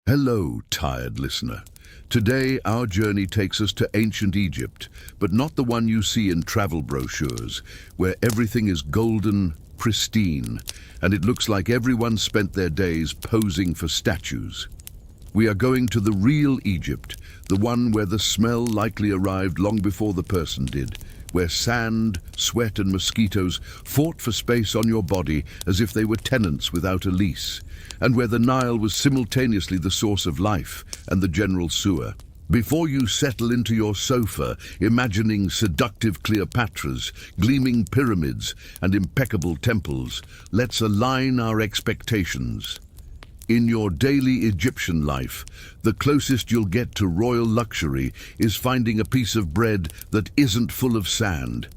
Hello, tired listener. Today, our journey takes us to ancient Egypt, but not the one you see in travel brochures, where everything is golden, pristine, and it looks like everyone spent their days posing for statues. We are going to the real Egypt, the one where the smell likely arrived long before the person did, where sand, sweat and mosquitoes fought for space on your body as if they were tenants without a lease, and where the Nile was simultaneously the source of life and the general sewer. Before you settle into your sofa, imagining seductive Cleopatras, gleaming pyramids and impeccable temples, let's align our expectations. In your daily Egyptian life, the closest you'll get to royal luxury is finding a piece of bread that isn't full of sand.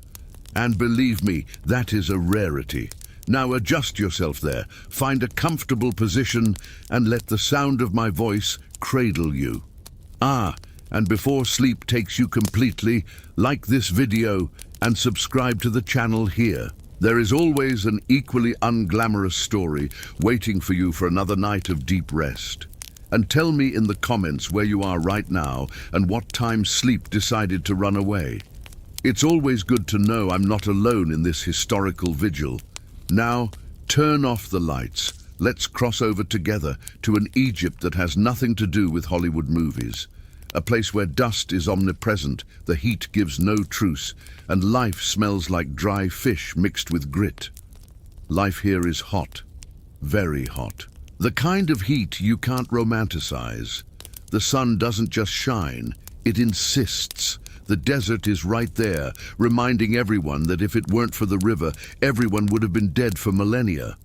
And believe me, that is a rarity. Now adjust yourself there, find a comfortable position, and let the sound of my voice cradle you. And before sleep takes you completely, like this video and subscribe to the channel here. There is always an equally unglamorous story waiting for you for another night of deep rest. And tell me in the comments where you are right now and what time sleep decided to run away. It's always good to know I'm not alone in this historical vigil. Now, turn off the lights. Let's cross over together to an Egypt that has nothing to do with Hollywood movies. A place where dust is omnipresent, the heat gives no truce, and life smells like dry fish mixed with grit. Life here is hot, very hot. The kind of heat you can't romanticize. The sun doesn't just shine, it insists. The desert is right there, reminding everyone that if it weren't for the river, everyone would have been dead for millennia.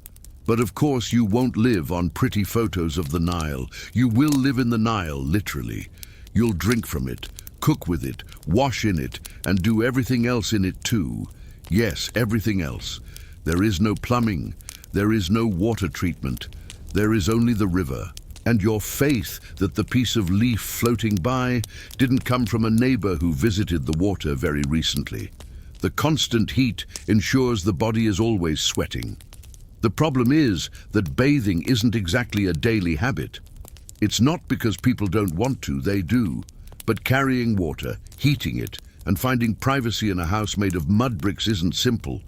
But of course you won't live on pretty photos of the Nile. You will live in the Nile, literally. You'll drink from it, cook with it, wash in it, and do everything else in it too. Yes, everything else. There is no plumbing, there is no water treatment, there is only the river. And your faith that the piece of leaf floating by didn't come from a neighbor who visited the water very recently. The constant heat ensures the body is always sweating. The problem is that bathing isn't exactly a daily habit. It's not because people don't want to, they do. But carrying water, heating it, and finding privacy in a house made of mud bricks isn't simple.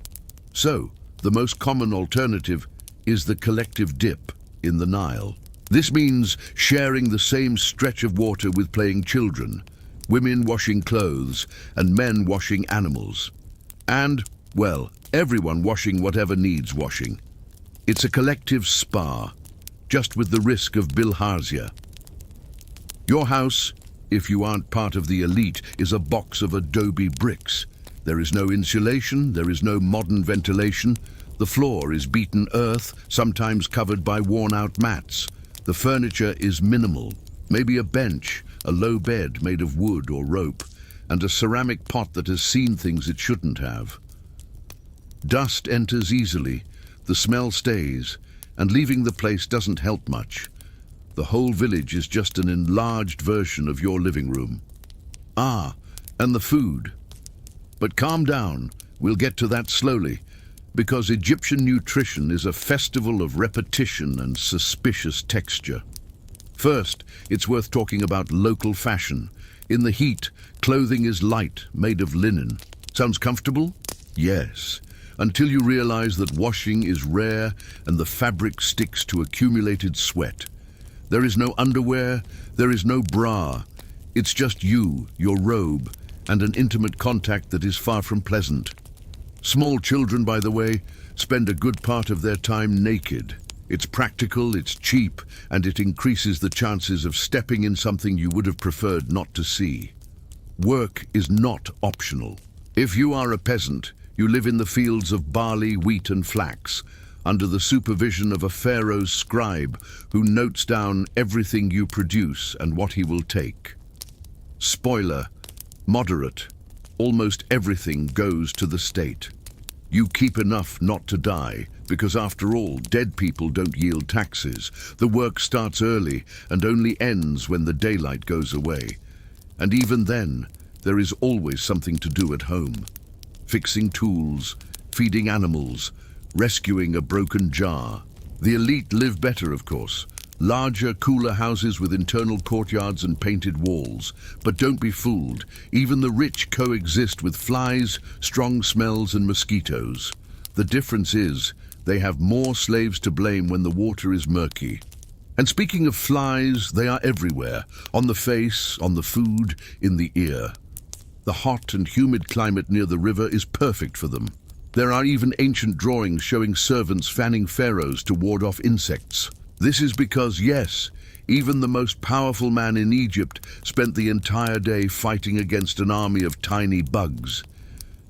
So, the most common alternative is the collective dip in the Nile. This means sharing the same stretch of water with playing children, women washing clothes, and men washing animals. And, well, everyone washing whatever needs washing. It's a collective spa, just with the risk of bilharzia. Your house, if you aren't part of the elite, is a box of adobe bricks. There is no insulation, there is no modern ventilation. The floor is beaten earth, sometimes covered by worn-out mats. The furniture is minimal, maybe a bench, a low bed made of wood or rope, and a ceramic pot that has seen things it shouldn't have. Dust enters easily, the smell stays, and leaving the place doesn't help much. The whole village is just an enlarged version of your living room. And the food. But calm down, we'll get to that slowly, because Egyptian nutrition is a festival of repetition and suspicious texture. First, it's worth talking about local fashion. In the heat, clothing is light, made of linen. Sounds comfortable? Yes. Until you realize that washing is rare and the fabric sticks to accumulated sweat. There is no underwear, there is no bra. It's just you, your robe, and an intimate contact that is far from pleasant. Small children, by the way, spend a good part of their time naked. It's practical, it's cheap, and it increases the chances of stepping in something you would have preferred not to see. Work is not optional. If you are a peasant, you live in the fields of barley, wheat and flax, under the supervision of a pharaoh's scribe who notes down everything you produce and what he will take. Spoiler, moderate, almost everything goes to the state. You keep enough not to die, because after all, dead people don't yield taxes. The work starts early and only ends when the daylight goes away. And even then, there is always something to do at home. Fixing tools, feeding animals, rescuing a broken jar. The elite live better, of course. Larger, cooler houses with internal courtyards and painted walls. But don't be fooled. Even the rich coexist with flies, strong smells and mosquitoes. The difference is, they have more slaves to blame when the water is murky. And speaking of flies, they are everywhere. On the face, on the food, in the ear. The hot and humid climate near the river is perfect for them. There are even ancient drawings showing servants fanning pharaohs to ward off insects. This is because, yes, even the most powerful man in Egypt spent the entire day fighting against an army of tiny bugs.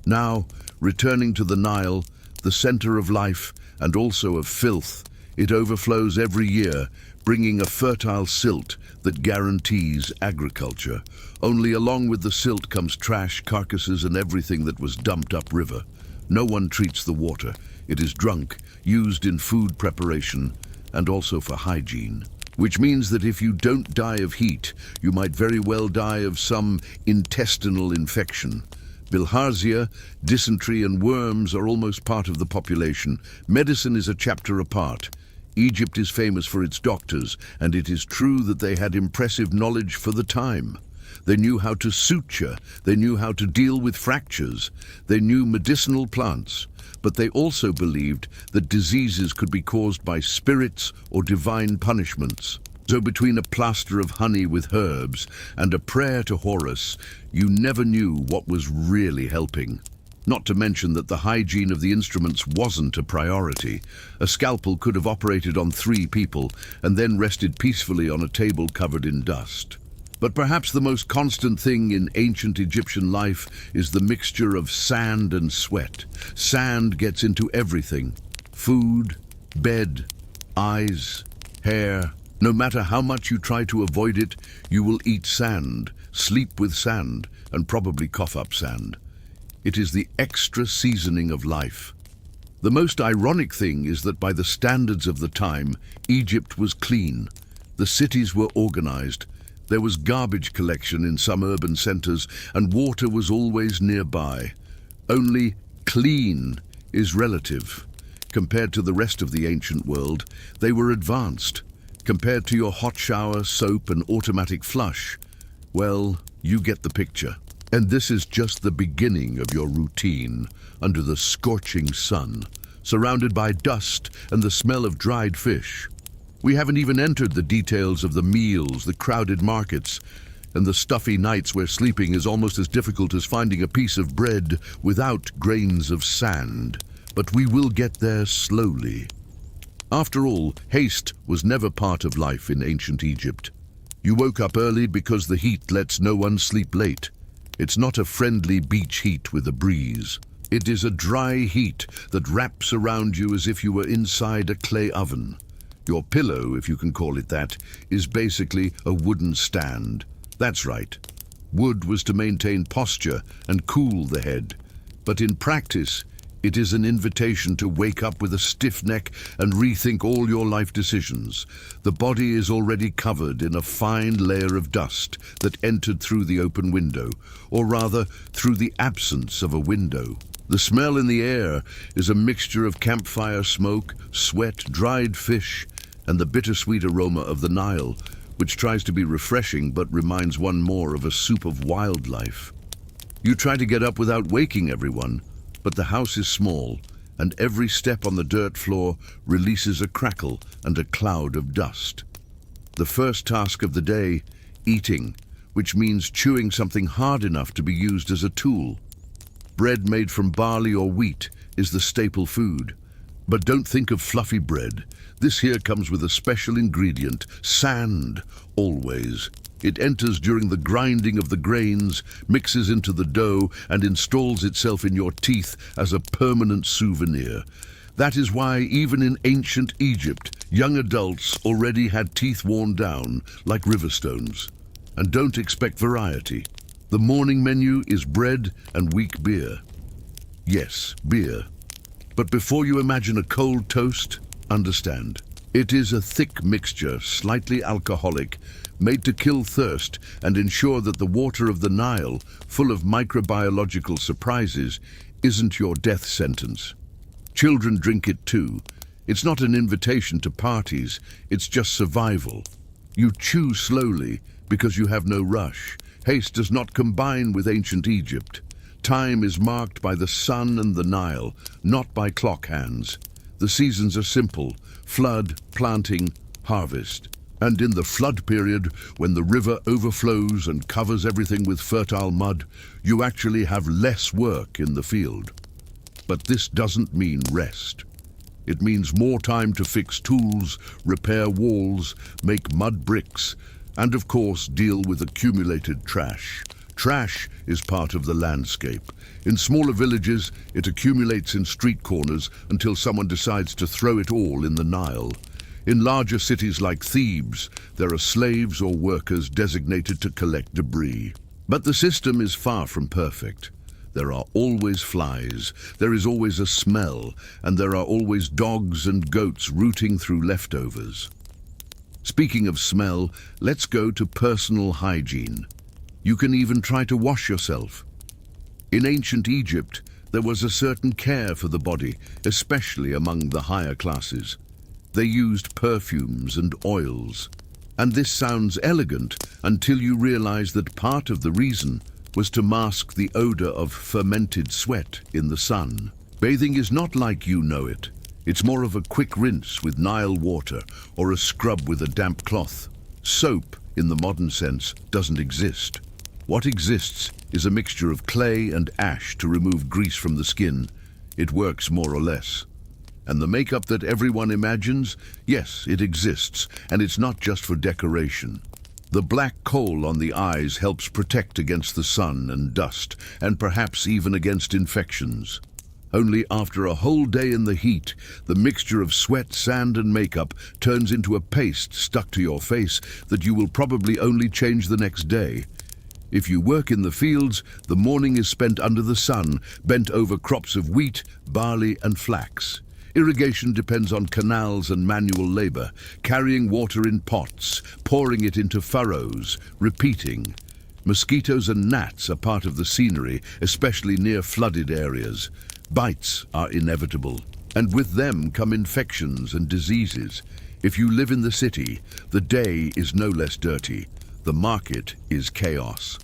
Now, returning to the Nile, the center of life and also of filth, it overflows every year, bringing a fertile silt that guarantees agriculture. Only along with the silt comes trash, carcasses and everything that was dumped upriver. No one treats the water. It is drunk, used in food preparation, and also for hygiene. Which means that if you don't die of heat, you might very well die of some intestinal infection. Bilharzia, dysentery and worms are almost part of the population. Medicine is a chapter apart. Egypt is famous for its doctors, and it is true that they had impressive knowledge for the time. They knew how to suture, they knew how to deal with fractures, they knew medicinal plants, but they also believed that diseases could be caused by spirits or divine punishments. So between a plaster of honey with herbs and a prayer to Horus, you never knew what was really helping. Not to mention that the hygiene of the instruments wasn't a priority. A scalpel could have operated on 3 people and then rested peacefully on a table covered in dust. But perhaps the most constant thing in ancient Egyptian life is the mixture of sand and sweat. Sand gets into everything. Food, bed, eyes, hair. No matter how much you try to avoid it, you will eat sand, sleep with sand, and probably cough up sand. It is the extra seasoning of life. The most ironic thing is that by the standards of the time, Egypt was clean. The cities were organized. There was garbage collection in some urban centers, and water was always nearby. Only clean is relative. Compared to the rest of the ancient world, they were advanced. Compared to your hot shower, soap, and automatic flush, well, you get the picture. And this is just the beginning of your routine, under the scorching sun, surrounded by dust and the smell of dried fish. We haven't even entered the details of the meals, the crowded markets, and the stuffy nights where sleeping is almost as difficult as finding a piece of bread without grains of sand. But we will get there slowly. After all, haste was never part of life in ancient Egypt. You woke up early because the heat lets no one sleep late. It's not a friendly beach heat with a breeze. It is a dry heat that wraps around you as if you were inside a clay oven. Your pillow, if you can call it that, is basically a wooden stand. That's right. Wood was to maintain posture and cool the head. But in practice, it is an invitation to wake up with a stiff neck and rethink all your life decisions. The body is already covered in a fine layer of dust that entered through the open window, or rather, through the absence of a window. The smell in the air is a mixture of campfire smoke, sweat, dried fish, and the bittersweet aroma of the Nile, which tries to be refreshing but reminds one more of a soup of wildlife. You try to get up without waking everyone, but the house is small, and every step on the dirt floor releases a crackle and a cloud of dust. The first task of the day, eating, which means chewing something hard enough to be used as a tool. Bread made from barley or wheat is the staple food. But don't think of fluffy bread. This here comes with a special ingredient, sand, always. It enters during the grinding of the grains, mixes into the dough, and installs itself in your teeth as a permanent souvenir. That is why, even in ancient Egypt, young adults already had teeth worn down like river stones. And don't expect variety. The morning menu is bread and weak beer. Yes, beer. But before you imagine a cold toast, understand. It is a thick mixture, slightly alcoholic, made to kill thirst and ensure that the water of the Nile, full of microbiological surprises, isn't your death sentence. Children drink it too. It's not an invitation to parties, it's just survival. You chew slowly because you have no rush. Haste does not combine with ancient Egypt. Time is marked by the sun and the Nile, not by clock hands. The seasons are simple: flood, planting, harvest. And in the flood period, when the river overflows and covers everything with fertile mud, you actually have less work in the field. But this doesn't mean rest. It means more time to fix tools, repair walls, make mud bricks, and of course deal with accumulated trash. Trash is part of the landscape. In smaller villages, it accumulates in street corners until someone decides to throw it all in the Nile. In larger cities like Thebes, there are slaves or workers designated to collect debris. But the system is far from perfect. There are always flies, there is always a smell, and there are always dogs and goats rooting through leftovers. Speaking of smell, let's go to personal hygiene. You can even try to wash yourself. In ancient Egypt, there was a certain care for the body, especially among the higher classes. They used perfumes and oils. And this sounds elegant until you realize that part of the reason was to mask the odor of fermented sweat in the sun. Bathing is not like you know it. It's more of a quick rinse with Nile water or a scrub with a damp cloth. Soap, in the modern sense, doesn't exist. What exists is a mixture of clay and ash to remove grease from the skin. It works more or less. And the makeup that everyone imagines? Yes, it exists, and it's not just for decoration. The black coal on the eyes helps protect against the sun and dust, and perhaps even against infections. Only after a whole day in the heat, the mixture of sweat, sand, and makeup turns into a paste stuck to your face that you will probably only change the next day. If you work in the fields, the morning is spent under the sun, bent over crops of wheat, barley, and flax. Irrigation depends on canals and manual labor, carrying water in pots, pouring it into furrows, repeating. Mosquitoes and gnats are part of the scenery, especially near flooded areas. Bites are inevitable, and with them come infections and diseases. If you live in the city, the day is no less dirty. The market is chaos.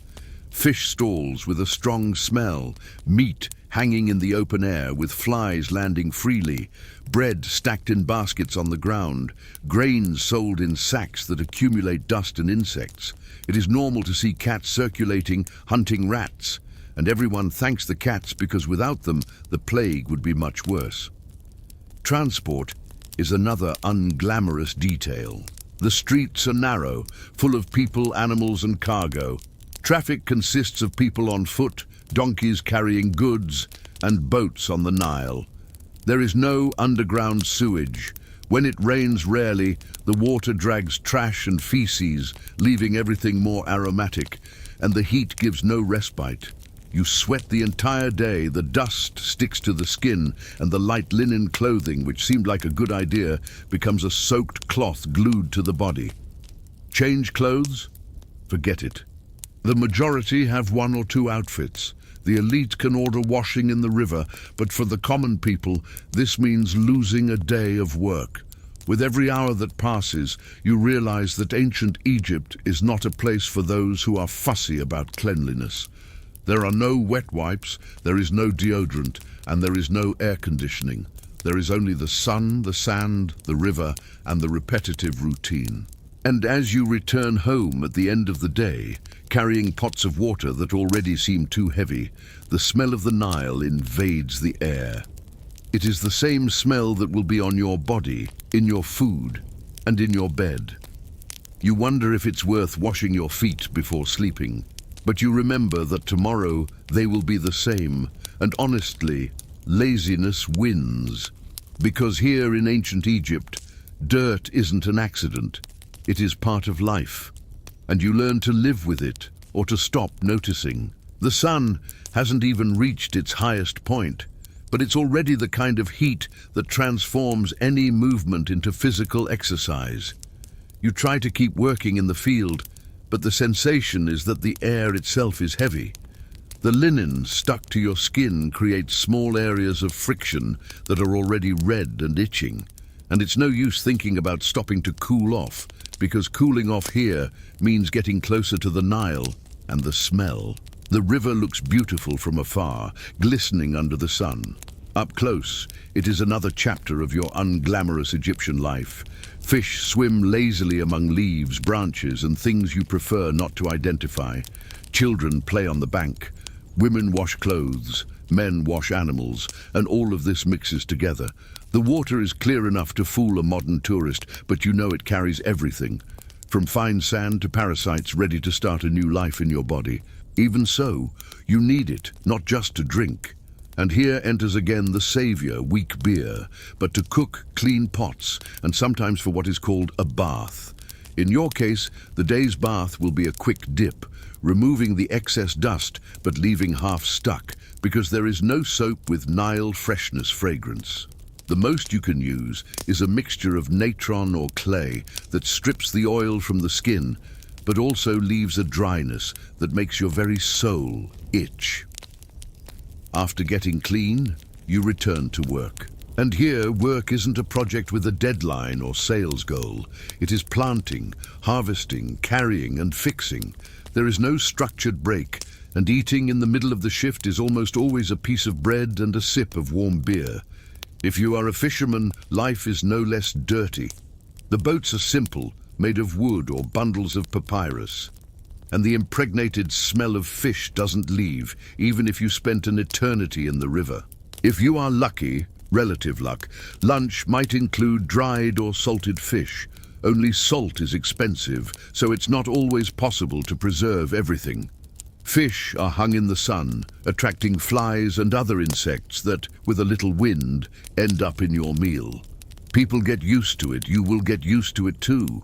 Fish stalls with a strong smell, meat hanging in the open air with flies landing freely, bread stacked in baskets on the ground, grains sold in sacks that accumulate dust and insects. It is normal to see cats circulating, hunting rats, and everyone thanks the cats because without them, the plague would be much worse. Transport is another unglamorous detail. The streets are narrow, full of people, animals, and cargo. Traffic consists of people on foot, donkeys carrying goods, and boats on the Nile. There is no underground sewage. When it rains rarely, the water drags trash and feces, leaving everything more aromatic, and the heat gives no respite. You sweat the entire day, the dust sticks to the skin, and the light linen clothing, which seemed like a good idea, becomes a soaked cloth glued to the body. Change clothes? Forget it. The majority have one or two outfits. The elite can order washing in the river, but for the common people, this means losing a day of work. With every hour that passes, you realize that ancient Egypt is not a place for those who are fussy about cleanliness. There are no wet wipes, there is no deodorant, and there is no air conditioning. There is only the sun, the sand, the river, and the repetitive routine. And as you return home at the end of the day, carrying pots of water that already seem too heavy, the smell of the Nile invades the air. It is the same smell that will be on your body, in your food, and in your bed. You wonder if it's worth washing your feet before sleeping, but you remember that tomorrow they will be the same, and honestly, laziness wins. Because here in ancient Egypt, dirt isn't an accident. It is part of life, and you learn to live with it or to stop noticing. The sun hasn't even reached its highest point, but it's already the kind of heat that transforms any movement into physical exercise. You try to keep working in the field, but the sensation is that the air itself is heavy. The linen stuck to your skin creates small areas of friction that are already red and itching. And it's no use thinking about stopping to cool off, because cooling off here means getting closer to the Nile and the smell. The river looks beautiful from afar, glistening under the sun. Up close, it is another chapter of your unglamorous Egyptian life. Fish swim lazily among leaves, branches, and things you prefer not to identify. Children play on the bank. Women wash clothes. Men wash animals, and all of this mixes together. The water is clear enough to fool a modern tourist, but you know it carries everything, from fine sand to parasites ready to start a new life in your body. Even so, you need it, not just to drink. And here enters again the savior, weak beer, but to cook, clean pots, and sometimes for what is called a bath. In your case, the day's bath will be a quick dip, removing the excess dust but leaving half stuck, because there is no soap with Nile freshness fragrance. The most you can use is a mixture of natron or clay that strips the oil from the skin, but also leaves a dryness that makes your very soul itch. After getting clean, you return to work. And here, work isn't a project with a deadline or sales goal. It is planting, harvesting, carrying, and fixing. There is no structured break, and eating in the middle of the shift is almost always a piece of bread and a sip of warm beer. If you are a fisherman, life is no less dirty. The boats are simple, made of wood or bundles of papyrus. And the impregnated smell of fish doesn't leave, even if you spent an eternity in the river. If you are lucky, relative luck, lunch might include dried or salted fish. Only salt is expensive, so it's not always possible to preserve everything. Fish are hung in the sun, attracting flies and other insects that, with a little wind, end up in your meal. People get used to it, you will get used to it too.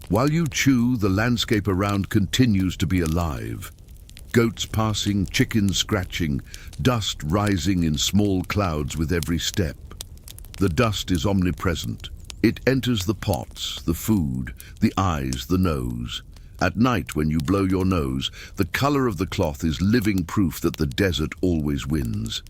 While you chew, the landscape around continues to be alive. Goats passing, chickens scratching, dust rising in small clouds with every step. The dust is omnipresent. It enters the pots, the food, the eyes, the nose. At night, when you blow your nose, the color of the cloth is living proof that the desert always wins.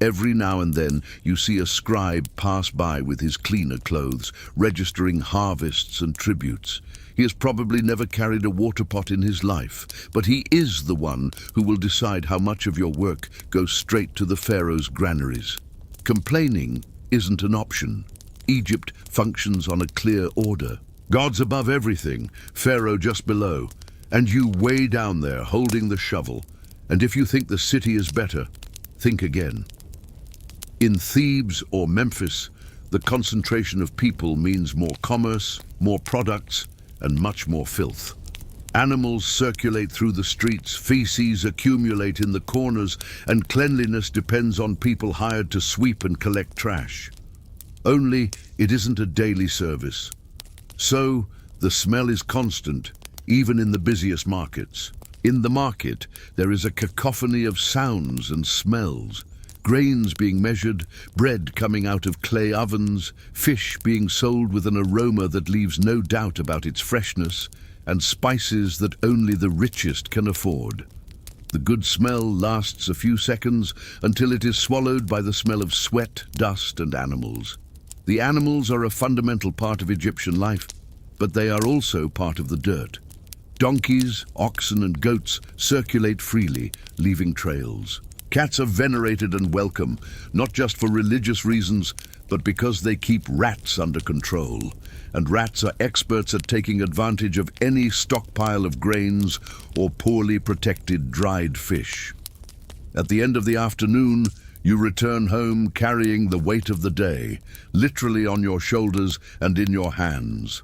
Every now and then, you see a scribe pass by with his cleaner clothes, registering harvests and tributes. He has probably never carried a water pot in his life, but he is the one who will decide how much of your work goes straight to the pharaoh's granaries. Complaining isn't an option. Egypt functions on a clear order. God's above everything, Pharaoh just below, and you way down there holding the shovel. And if you think the city is better, think again. In Thebes or Memphis, the concentration of people means more commerce, more products, and much more filth. Animals circulate through the streets, feces accumulate in the corners, and cleanliness depends on people hired to sweep and collect trash. Only it isn't a daily service. So, the smell is constant, even in the busiest markets. In the market, there is a cacophony of sounds and smells. Grains being measured, bread coming out of clay ovens, fish being sold with an aroma that leaves no doubt about its freshness, and spices that only the richest can afford. The good smell lasts a few seconds until it is swallowed by the smell of sweat, dust, and animals. The animals are a fundamental part of Egyptian life, but they are also part of the dirt. Donkeys, oxen, and goats circulate freely, leaving trails. Cats are venerated and welcome, not just for religious reasons, but because they keep rats under control. And rats are experts at taking advantage of any stockpile of grains or poorly protected dried fish. At the end of the afternoon, you return home carrying the weight of the day, literally on your shoulders and in your hands.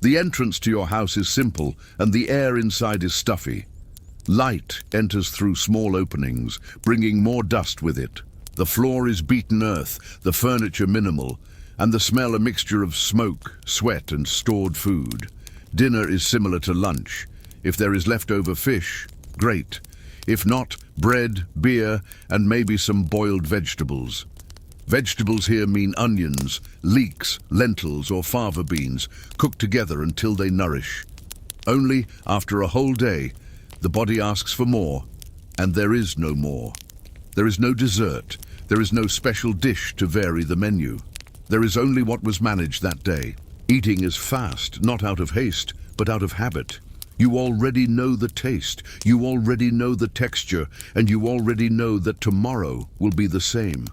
The entrance to your house is simple, and the air inside is stuffy. Light enters through small openings, bringing more dust with it. The floor is beaten earth, the furniture minimal, and the smell a mixture of smoke, sweat, and stored food. Dinner is similar to lunch. If there is leftover fish, great. If not, bread, beer, and maybe some boiled vegetables. Vegetables here mean onions, leeks, lentils, or fava beans, cooked together until they nourish. Only, after a whole day, the body asks for more, and there is no more. There is no dessert. There is no special dish to vary the menu. There is only what was managed that day. Eating is fast, not out of haste, but out of habit. You already know the taste, you already know the texture, and you already know that tomorrow will be the same.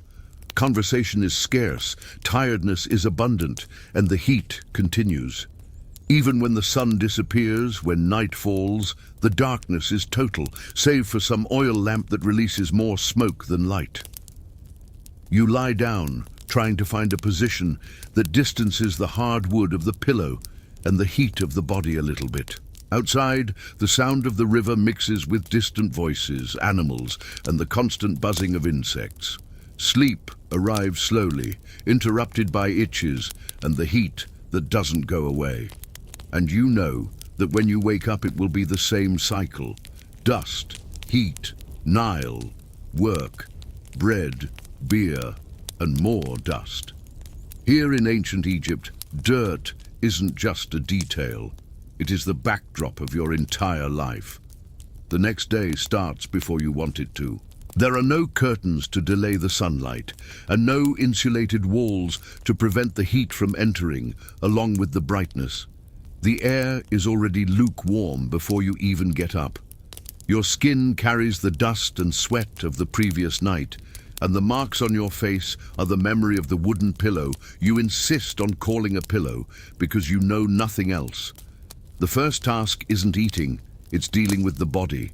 Conversation is scarce, tiredness is abundant, and the heat continues. Even when the sun disappears, when night falls, the darkness is total, save for some oil lamp that releases more smoke than light. You lie down, trying to find a position that distances the hard wood of the pillow and the heat of the body a little bit. Outside, the sound of the river mixes with distant voices, animals, and the constant buzzing of insects. Sleep arrives slowly, interrupted by itches and the heat that doesn't go away. And you know that when you wake up it will be the same cycle. Dust, heat, Nile, work, bread, beer, and more dust. Here in ancient Egypt, dirt isn't just a detail. It is the backdrop of your entire life. The next day starts before you want it to. There are no curtains to delay the sunlight, and no insulated walls to prevent the heat from entering, along with the brightness. The air is already lukewarm before you even get up. Your skin carries the dust and sweat of the previous night, and the marks on your face are the memory of the wooden pillow you insist on calling a pillow because you know nothing else. The first task isn't eating, it's dealing with the body.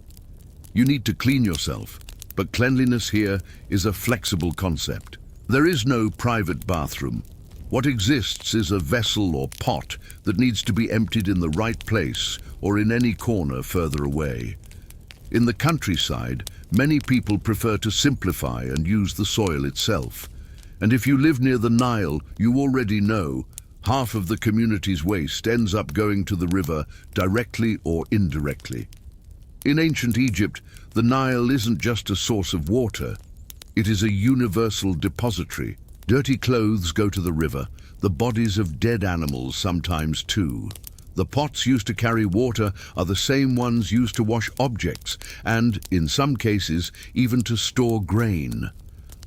You need to clean yourself, but cleanliness here is a flexible concept. There is no private bathroom. What exists is a vessel or pot that needs to be emptied in the right place or in any corner further away. In the countryside, many people prefer to simplify and use the soil itself. And if you live near the Nile, you already know half of the community's waste ends up going to the river directly or indirectly. In ancient Egypt, the Nile isn't just a source of water. It is a universal depository. Dirty clothes go to the river, the bodies of dead animals sometimes too. The pots used to carry water are the same ones used to wash objects and, in some cases, even to store grain.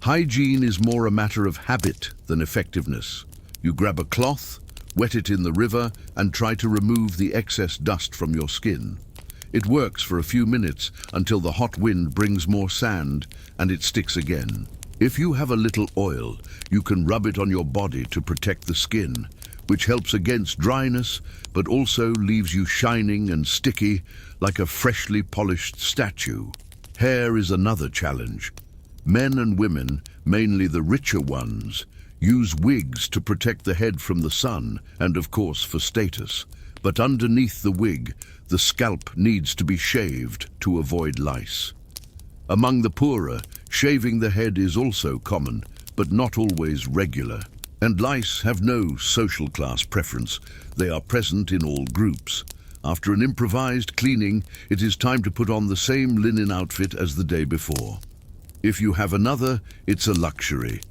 Hygiene is more a matter of habit than effectiveness. You grab a cloth, wet it in the river, and try to remove the excess dust from your skin. It works for a few minutes until the hot wind brings more sand and it sticks again. If you have a little oil, you can rub it on your body to protect the skin, which helps against dryness, but also leaves you shining and sticky like a freshly polished statue. Hair is another challenge. Men and women, mainly the richer ones, use wigs to protect the head from the sun and, of course, for status. But underneath the wig, the scalp needs to be shaved to avoid lice. Among the poorer, shaving the head is also common, but not always regular. And lice have no social class preference. They are present in all groups. After an improvised cleaning, it is time to put on the same linen outfit as the day before. If you have another, it's a luxury.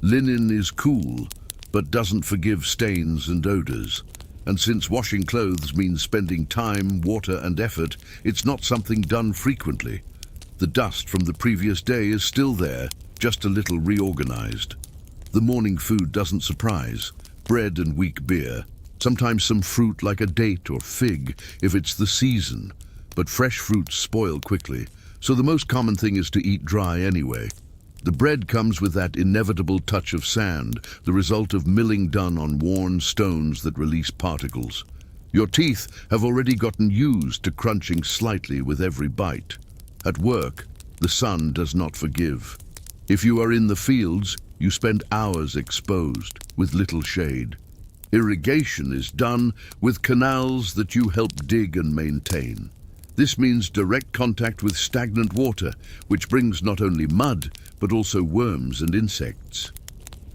Linen is cool, but doesn't forgive stains and odors. And since washing clothes means spending time, water, and effort, it's not something done frequently. The dust from the previous day is still there, just a little reorganized. The morning food doesn't surprise. Bread and weak beer. Sometimes some fruit like a date or fig if it's the season. But fresh fruits spoil quickly, so the most common thing is to eat dry anyway. The bread comes with that inevitable touch of sand, the result of milling done on worn stones that release particles. Your teeth have already gotten used to crunching slightly with every bite. At work, the sun does not forgive. If you are in the fields, you spend hours exposed, with little shade. Irrigation is done with canals that you help dig and maintain. This means direct contact with stagnant water, which brings not only mud, but also worms and insects.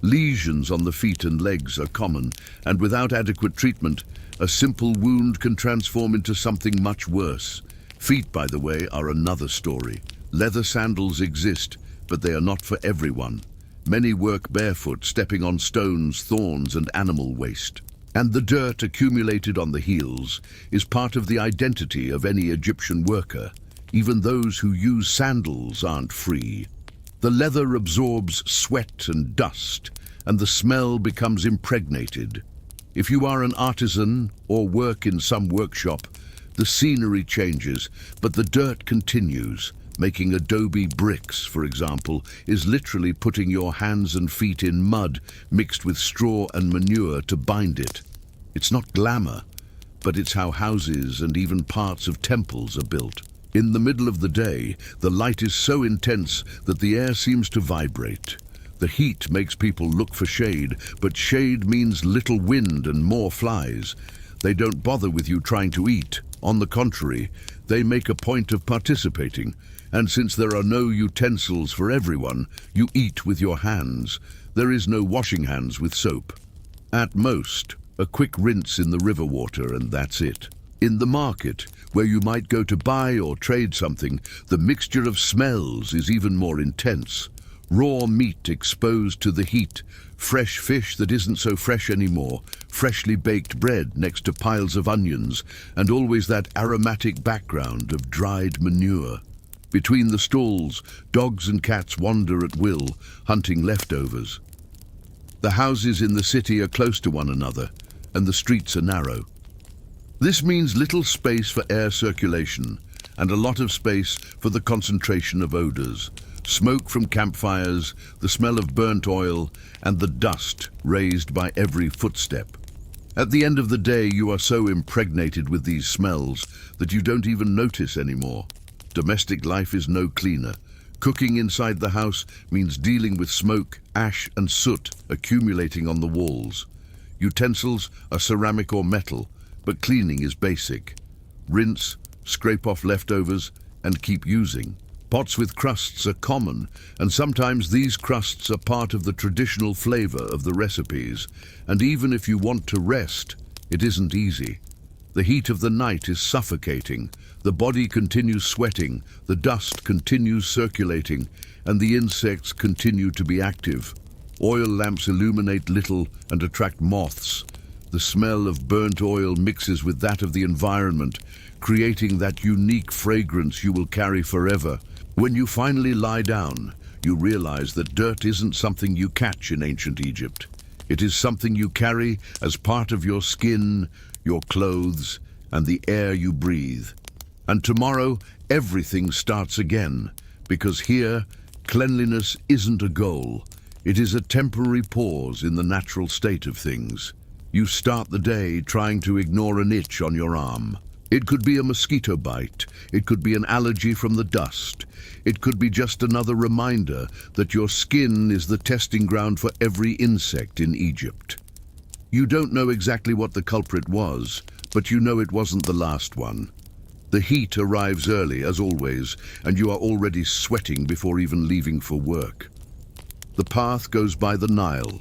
Lesions on the feet and legs are common, and without adequate treatment, a simple wound can transform into something much worse. Feet, by the way, are another story. Leather sandals exist, but they are not for everyone. Many work barefoot, stepping on stones, thorns, and animal waste. And the dirt accumulated on the heels is part of the identity of any Egyptian worker. Even those who use sandals aren't free. The leather absorbs sweat and dust, and the smell becomes impregnated. If you are an artisan or work in some workshop, the scenery changes, but the dirt continues. Making adobe bricks, for example, is literally putting your hands and feet in mud mixed with straw and manure to bind it. It's not glamour, but it's how houses and even parts of temples are built. In the middle of the day, the light is so intense that the air seems to vibrate. The heat makes people look for shade, but shade means little wind and more flies. They don't bother with you trying to eat. On the contrary, they make a point of participating. And since there are no utensils for everyone, you eat with your hands. There is no washing hands with soap. At most, a quick rinse in the river water, and that's it. In the market, where you might go to buy or trade something, the mixture of smells is even more intense. Raw meat exposed to the heat, fresh fish that isn't so fresh anymore, freshly baked bread next to piles of onions, and always that aromatic background of dried manure. Between the stalls, dogs and cats wander at will, hunting leftovers. The houses in the city are close to one another, and the streets are narrow. This means little space for air circulation, and a lot of space for the concentration of odors. Smoke from campfires, the smell of burnt oil, and the dust raised by every footstep. At the end of the day, you are so impregnated with these smells that you don't even notice anymore. Domestic life is no cleaner. Cooking inside the house means dealing with smoke, ash, and soot accumulating on the walls. Utensils are ceramic or metal, but cleaning is basic. Rinse, scrape off leftovers, and keep using. Pots with crusts are common, and sometimes these crusts are part of the traditional flavor of the recipes. And even if you want to rest, it isn't easy. The heat of the night is suffocating. The body continues sweating, the dust continues circulating, and the insects continue to be active. Oil lamps illuminate little and attract moths. The smell of burnt oil mixes with that of the environment, creating that unique fragrance you will carry forever. When you finally lie down, you realize that dirt isn't something you catch in ancient Egypt. It is something you carry as part of your skin, your clothes, and the air you breathe. And tomorrow, everything starts again, because here, cleanliness isn't a goal. It is a temporary pause in the natural state of things. You start the day trying to ignore an itch on your arm. It could be a mosquito bite. It could be an allergy from the dust. It could be just another reminder that your skin is the testing ground for every insect in Egypt. You don't know exactly what the culprit was, but you know it wasn't the last one. The heat arrives early, as always, and you are already sweating before even leaving for work. The path goes by the Nile.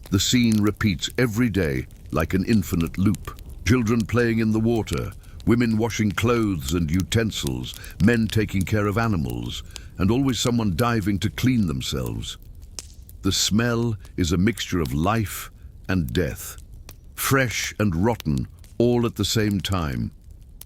The scene repeats every day like an infinite loop. Children playing in the water, women washing clothes and utensils, men taking care of animals, and always someone diving to clean themselves. The smell is a mixture of life and death, fresh and rotten, all at the same time.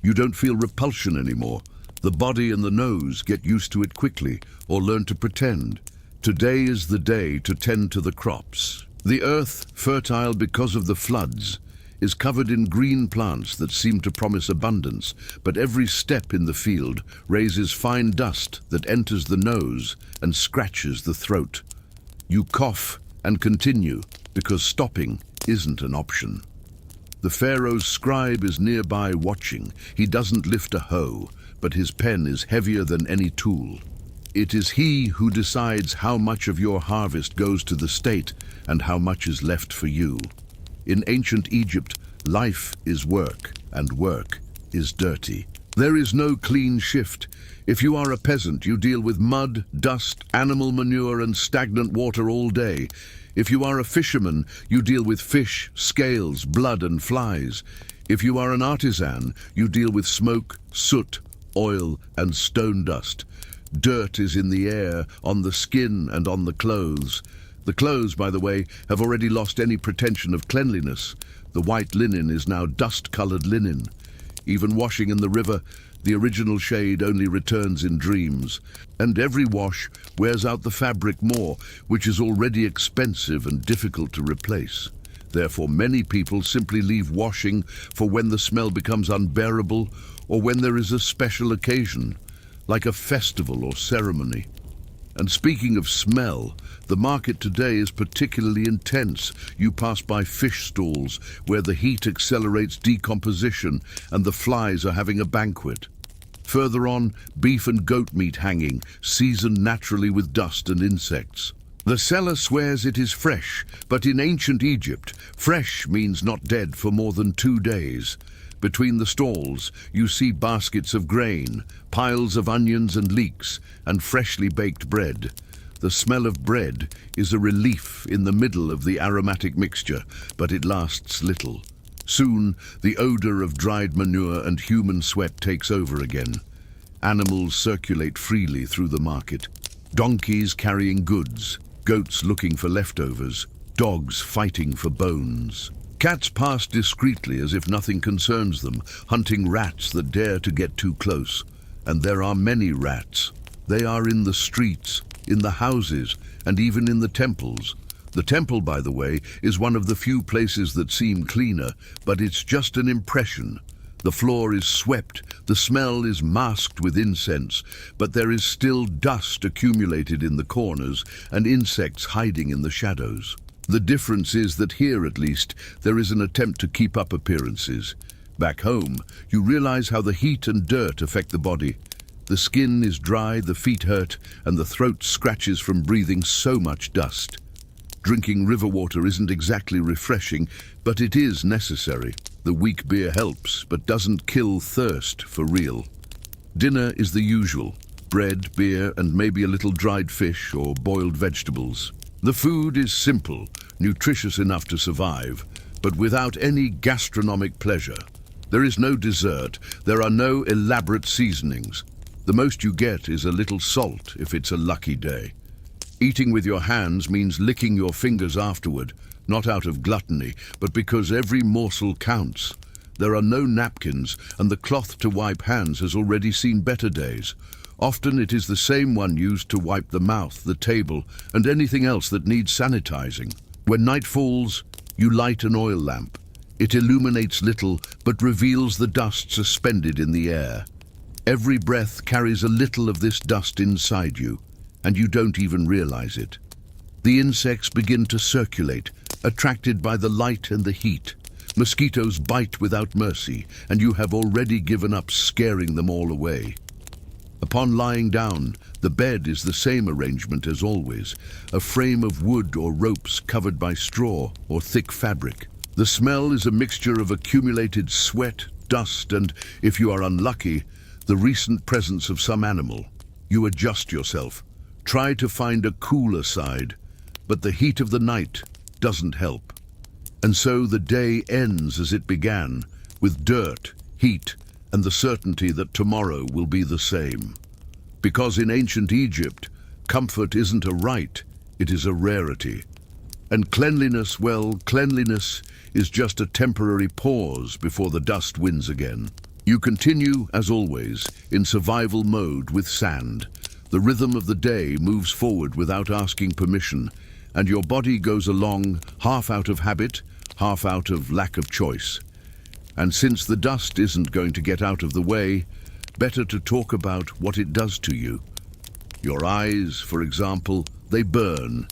You don't feel repulsion anymore. The body and the nose get used to it quickly, or learn to pretend. Today is the day to tend to the crops. The earth, fertile because of the floods, is covered in green plants that seem to promise abundance, but every step in the field raises fine dust that enters the nose and scratches the throat. You cough and continue, because stopping isn't an option. The pharaoh's scribe is nearby watching. He doesn't lift a hoe, but his pen is heavier than any tool. It is he who decides how much of your harvest goes to the state and how much is left for you. In ancient Egypt, life is work, and work is dirty. There is no clean shift. If you are a peasant, you deal with mud, dust, animal manure, and stagnant water all day. If you are a fisherman, you deal with fish, scales, blood, and flies. If you are an artisan, you deal with smoke, soot, oil, and stone dust. Dirt is in the air, on the skin, and on the clothes. The clothes, by the way, have already lost any pretension of cleanliness. The white linen is now dust-colored linen. Even washing in the river, The original shade only returns in dreams, and every wash wears out the fabric more, which is already expensive and difficult to replace. Therefore, many people simply leave washing for when the smell becomes unbearable or when there is a special occasion, like a festival or ceremony. And speaking of smell, the market today is particularly intense. You pass by fish stalls where the heat accelerates decomposition and the flies are having a banquet. Further on, beef and goat meat hanging, seasoned naturally with dust and insects. The seller swears it is fresh, but in ancient Egypt, fresh means not dead for more than 2 days. Between the stalls, you see baskets of grain, piles of onions and leeks, and freshly baked bread. The smell of bread is a relief in the middle of the aromatic mixture, but it lasts little. Soon, the odor of dried manure and human sweat takes over again. Animals circulate freely through the market. Donkeys carrying goods, goats looking for leftovers, dogs fighting for bones. Cats pass discreetly as if nothing concerns them, hunting rats that dare to get too close. And there are many rats. They are in the streets, in the houses, and even in the temples. The temple, by the way, is one of the few places that seem cleaner, but it's just an impression. The floor is swept, the smell is masked with incense, but there is still dust accumulated in the corners and insects hiding in the shadows. The difference is that here, at least, there is an attempt to keep up appearances. Back home, you realize how the heat and dirt affect the body. The skin is dry, the feet hurt, and the throat scratches from breathing so much dust. Drinking river water isn't exactly refreshing, but it is necessary. The weak beer helps, but doesn't kill thirst for real. Dinner is the usual: bread, beer, and maybe a little dried fish or boiled vegetables. The food is simple, nutritious enough to survive, but without any gastronomic pleasure. There is no dessert, there are no elaborate seasonings. The most you get is a little salt if it's a lucky day. Eating with your hands means licking your fingers afterward, not out of gluttony, but because every morsel counts. There are no napkins, and the cloth to wipe hands has already seen better days. Often it is the same one used to wipe the mouth, the table, and anything else that needs sanitizing. When night falls, you light an oil lamp. It illuminates little, but reveals the dust suspended in the air. Every breath carries a little of this dust inside you, and you don't even realize it. The insects begin to circulate, attracted by the light and the heat. Mosquitoes bite without mercy, and you have already given up scaring them all away. Upon lying down, the bed is the same arrangement as always, a frame of wood or ropes covered by straw or thick fabric. The smell is a mixture of accumulated sweat, dust, and, if you are unlucky, the recent presence of some animal. You adjust yourself. Try to find a cooler side, but the heat of the night doesn't help. And so the day ends as it began, with dirt, heat, and the certainty that tomorrow will be the same. Because in ancient Egypt, comfort isn't a right, it is a rarity. And cleanliness, well, cleanliness is just a temporary pause before the dust wins again. You continue, as always, in survival mode with sand. The rhythm of the day moves forward without asking permission, and your body goes along half out of habit, half out of lack of choice. And since the dust isn't going to get out of the way, better to talk about what it does to you. Your eyes, for example, they burn.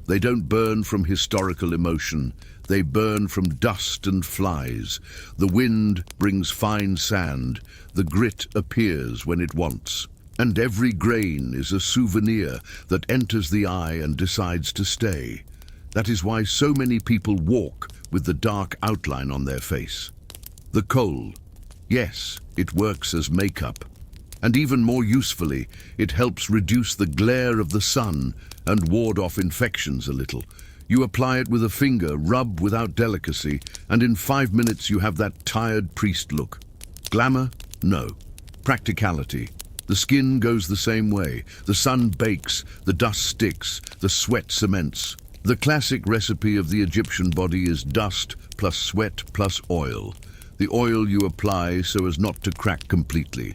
They don't burn from historical emotion. They burn from dust and flies. The wind brings fine sand. The grit appears when it wants. And every grain is a souvenir that enters the eye and decides to stay. That is why so many people walk with the dark outline on their face. The coal. Yes, it works as makeup. And even more usefully, it helps reduce the glare of the sun and ward off infections a little. You apply it with a finger, rub without delicacy, and in 5 minutes you have that tired priest look. Glamour? No. Practicality. The skin goes the same way. The sun bakes, the dust sticks, the sweat cements. The classic recipe of the Egyptian body is dust plus sweat plus oil. The oil you apply so as not to crack completely.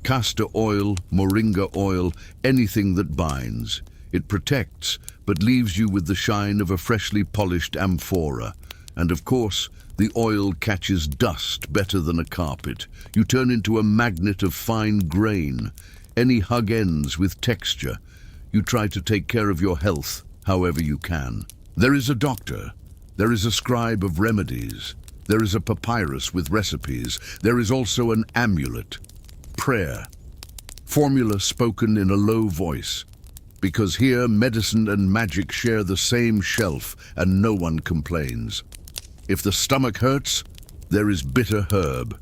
Castor oil, moringa oil, anything that binds. It protects, but leaves you with the shine of a freshly polished amphora. And of course, the oil catches dust better than a carpet. You turn into a magnet of fine grain. Any hug ends with texture. You try to take care of your health however you can. There is a doctor. There is a scribe of remedies. There is a papyrus with recipes. There is also an amulet. Prayer. Formula spoken in a low voice. Because here medicine and magic share the same shelf and no one complains. If the stomach hurts, there is bitter herb.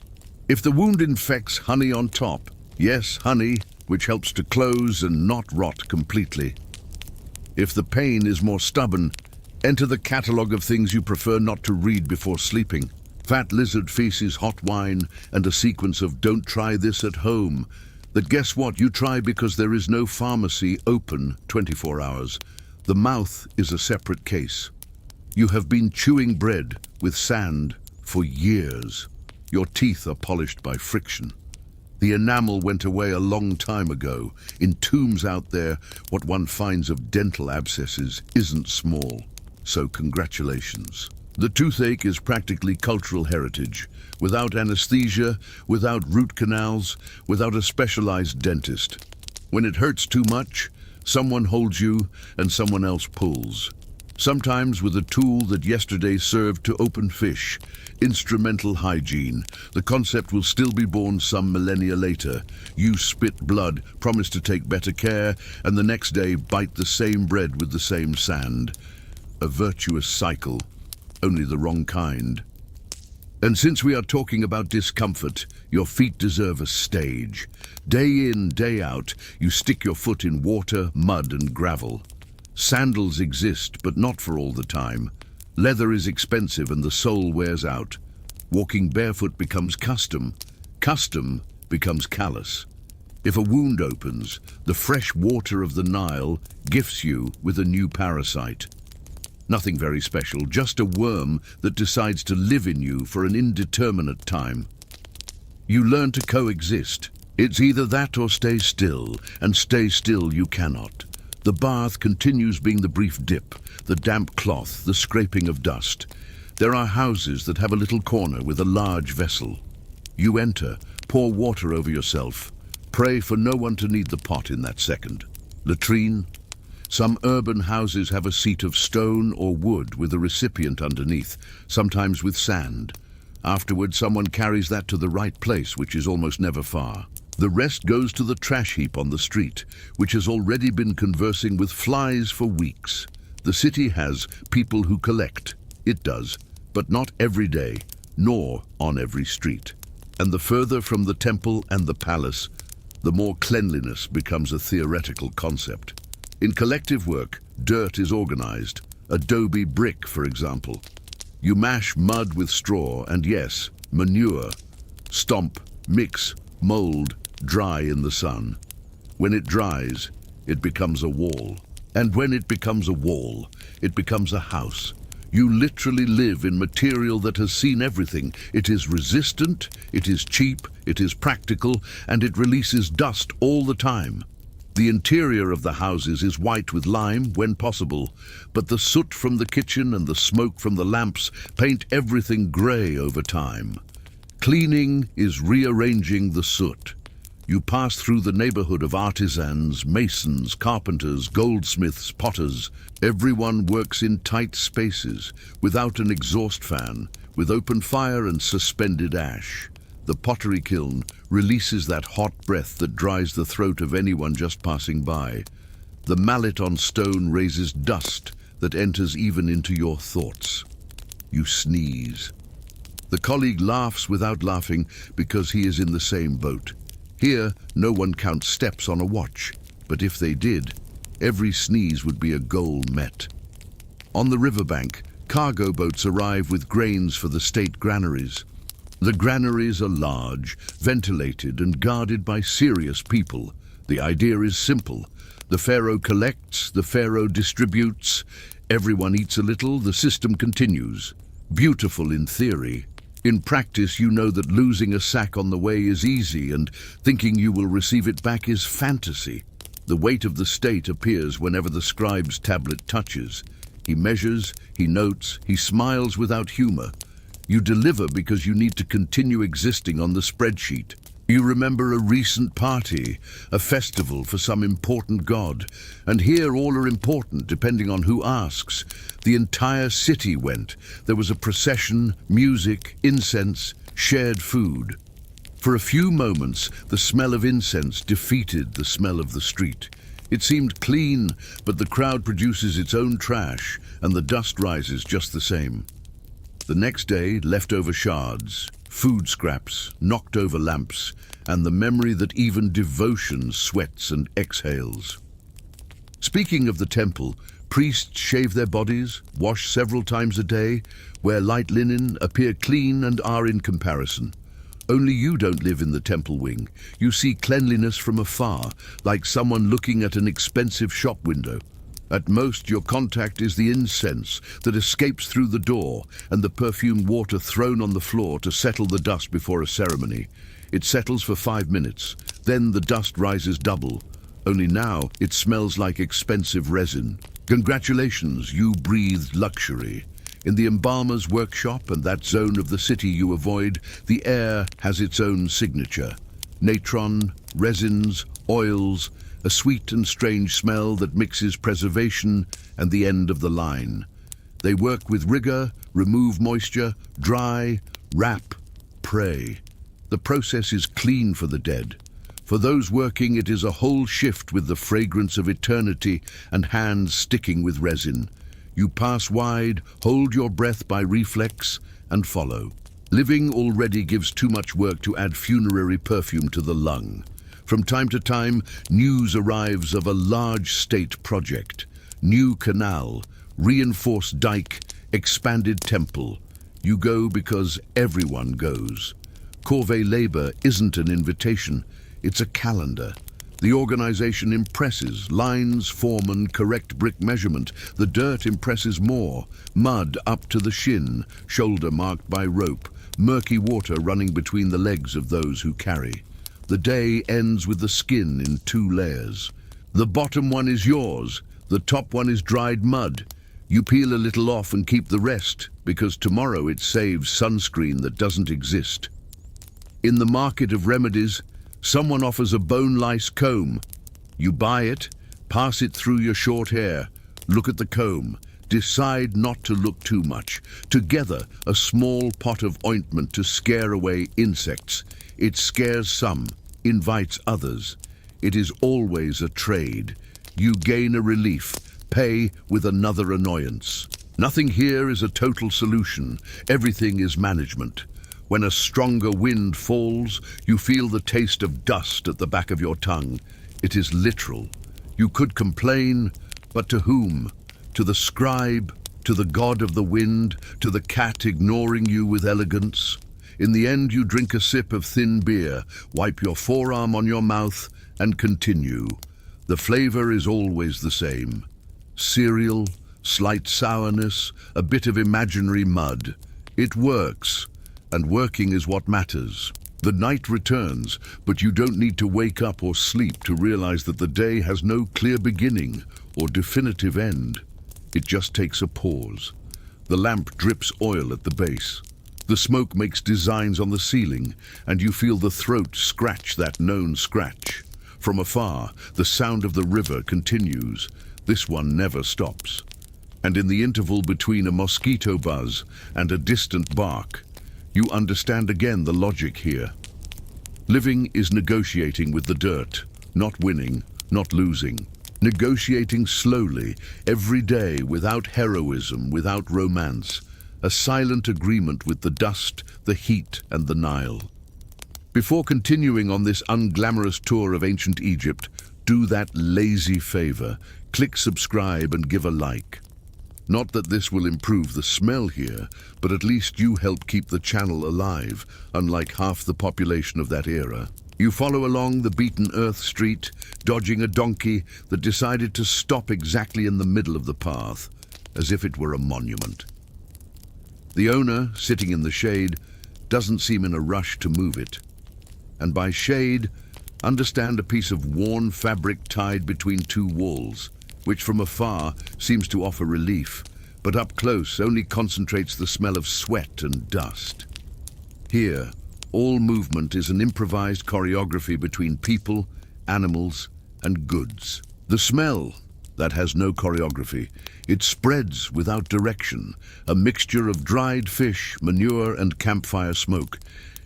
If the wound infects, honey on top. Yes, honey, which helps to close and not rot completely. If the pain is more stubborn, enter the catalogue of things you prefer not to read before sleeping. Fat lizard feces, hot wine, and a sequence of don't try this at home. That guess what, you try because there is no pharmacy open 24 hours. The mouth is a separate case. You have been chewing bread with sand for years. Your teeth are polished by friction. The enamel went away a long time ago. In tombs out there, what one finds of dental abscesses isn't small. So congratulations. The toothache is practically cultural heritage. Without anesthesia, without root canals, without a specialized dentist. When it hurts too much, someone holds you and someone else pulls. Sometimes with a tool that yesterday served to open fish. Instrumental hygiene. The concept will still be born some millennia later. You spit blood, promise to take better care, and the next day bite the same bread with the same sand. A virtuous cycle, only the wrong kind. And since we are talking about discomfort, your feet deserve a stage. Day in, day out, you stick your foot in water, mud, and gravel. Sandals exist, but not for all the time. Leather is expensive and the sole wears out. Walking barefoot becomes custom. Custom becomes callous. If a wound opens, the fresh water of the Nile gifts you with a new parasite. Nothing very special, just a worm that decides to live in you for an indeterminate time. You learn to coexist. It's either that or stay still, and stay still you cannot. The bath continues being the brief dip, the damp cloth, the scraping of dust. There are houses that have a little corner with a large vessel. You enter, pour water over yourself, pray for no one to need the pot in that second. Latrine. Some urban houses have a seat of stone or wood with a recipient underneath, sometimes with sand. Afterward, someone carries that to the right place, which is almost never far. The rest goes to the trash heap on the street, which has already been conversing with flies for weeks. The city has people who collect. It does, but not every day, nor on every street. And the further from the temple and the palace, the more cleanliness becomes a theoretical concept. In collective work, dirt is organized. Adobe brick, for example. You mash mud with straw and, yes, manure. Stomp, mix, mold, dry in the sun. When it dries, it becomes a wall. And when it becomes a wall, it becomes a house. You literally live in material that has seen everything. It is resistant, it is cheap, it is practical, and it releases dust all the time. The interior of the houses is white with lime when possible, but the soot from the kitchen and the smoke from the lamps paint everything grey over time. Cleaning is rearranging the soot. You pass through the neighborhood of artisans, masons, carpenters, goldsmiths, potters. Everyone works in tight spaces, without an exhaust fan, with open fire and suspended ash. The pottery kiln releases that hot breath that dries the throat of anyone just passing by. The mallet on stone raises dust that enters even into your thoughts. You sneeze. The colleague laughs without laughing because he is in the same boat. Here, no one counts steps on a watch, but if they did, every sneeze would be a goal met. On the riverbank, cargo boats arrive with grains for the state granaries. The granaries are large, ventilated and guarded by serious people. The idea is simple. The pharaoh collects, the pharaoh distributes. Everyone eats a little, the system continues. Beautiful in theory. In practice, you know that losing a sack on the way is easy and thinking you will receive it back is fantasy. The weight of the state appears whenever the scribe's tablet touches. He measures, he notes, he smiles without humor. You deliver because you need to continue existing on the spreadsheet. You remember a recent party, a festival for some important god, and here all are important depending on who asks. The entire city went. There was a procession, music, incense, shared food. For a few moments, the smell of incense defeated the smell of the street. It seemed clean, but the crowd produces its own trash, and the dust rises just the same. The next day, leftover shards, food scraps, knocked over lamps, and the memory that even devotion sweats and exhales. Speaking of the temple, priests shave their bodies, wash several times a day, wear light linen, appear clean and are in comparison. Only you don't live in the temple wing. You see cleanliness from afar, like someone looking at an expensive shop window. At most, your contact is the incense that escapes through the door and the perfumed water thrown on the floor to settle the dust before a ceremony. It settles for 5 minutes. Then the dust rises double. Only now it smells like expensive resin. Congratulations, you breathed luxury. In the embalmer's workshop and that zone of the city you avoid, the air has its own signature. Natron, resins, oils, a sweet and strange smell that mixes preservation and the end of the line. They work with rigor, remove moisture, dry, wrap, pray. The process is clean for the dead. For those working, it is a whole shift with the fragrance of eternity and hands sticking with resin. You pass wide, hold your breath by reflex, and follow. Living already gives too much work to add funerary perfume to the lung. From time to time, news arrives of a large state project. New canal, reinforced dike, expanded temple. You go because everyone goes. Corvée labor isn't an invitation, it's a calendar. The organization impresses, lines, foreman, correct brick measurement. The dirt impresses more. Mud up to the shin, shoulder marked by rope, murky water running between the legs of those who carry. The day ends with the skin in 2 layers. The bottom one is yours, the top one is dried mud. You peel a little off and keep the rest, because tomorrow it saves sunscreen that doesn't exist. In the market of remedies, someone offers a bone lice comb. You buy it, pass it through your short hair, look at the comb, decide not to look too much. Together, a small pot of ointment to scare away insects. It scares some, invites others. It is always a trade. You gain a relief, pay with another annoyance. Nothing here is a total solution. Everything is management. When a stronger wind falls, you feel the taste of dust at the back of your tongue. It is literal. You could complain, but to whom? To the scribe, to the god of the wind, to the cat ignoring you with elegance? In the end, you drink a sip of thin beer, wipe your forearm on your mouth, and continue. The flavor is always the same. Cereal, slight sourness, a bit of imaginary mud. It works. And working is what matters. The night returns, but you don't need to wake up or sleep to realize that the day has no clear beginning or definitive end. It just takes a pause. The lamp drips oil at the base. The smoke makes designs on the ceiling, and you feel the throat scratch that known scratch. From afar, the sound of the river continues. This one never stops. And in the interval between a mosquito buzz and a distant bark, you understand again the logic here. Living is negotiating with the dirt, not winning, not losing. Negotiating slowly, every day, without heroism, without romance. A silent agreement with the dust, the heat, and the Nile. Before continuing on this unglamorous tour of ancient Egypt, do that lazy favor. Click subscribe and give a like. Not that this will improve the smell here, but at least you help keep the channel alive, unlike half the population of that era. You follow along the beaten earth street, dodging a donkey that decided to stop exactly in the middle of the path, as if it were a monument. The owner, sitting in the shade, doesn't seem in a rush to move it. And by shade, understand a piece of worn fabric tied between two walls, which from afar seems to offer relief, but up close only concentrates the smell of sweat and dust. Here, all movement is an improvised choreography between people, animals, and goods. The smell, that has no choreography. It spreads without direction, a mixture of dried fish, manure, and campfire smoke.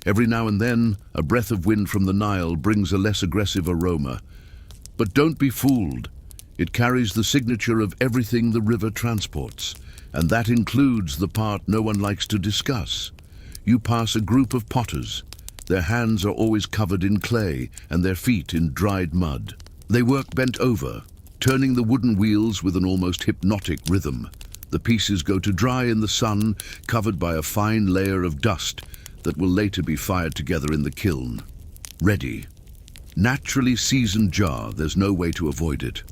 Every now and then, a breath of wind from the Nile brings a less aggressive aroma. But don't be fooled. It carries the signature of everything the river transports, and that includes the part no one likes to discuss. You pass a group of potters. Their hands are always covered in clay and their feet in dried mud. They work bent over, turning the wooden wheels with an almost hypnotic rhythm. The pieces go to dry in the sun, covered by a fine layer of dust that will later be fired together in the kiln. Ready. Naturally seasoned jar, there's no way to avoid it.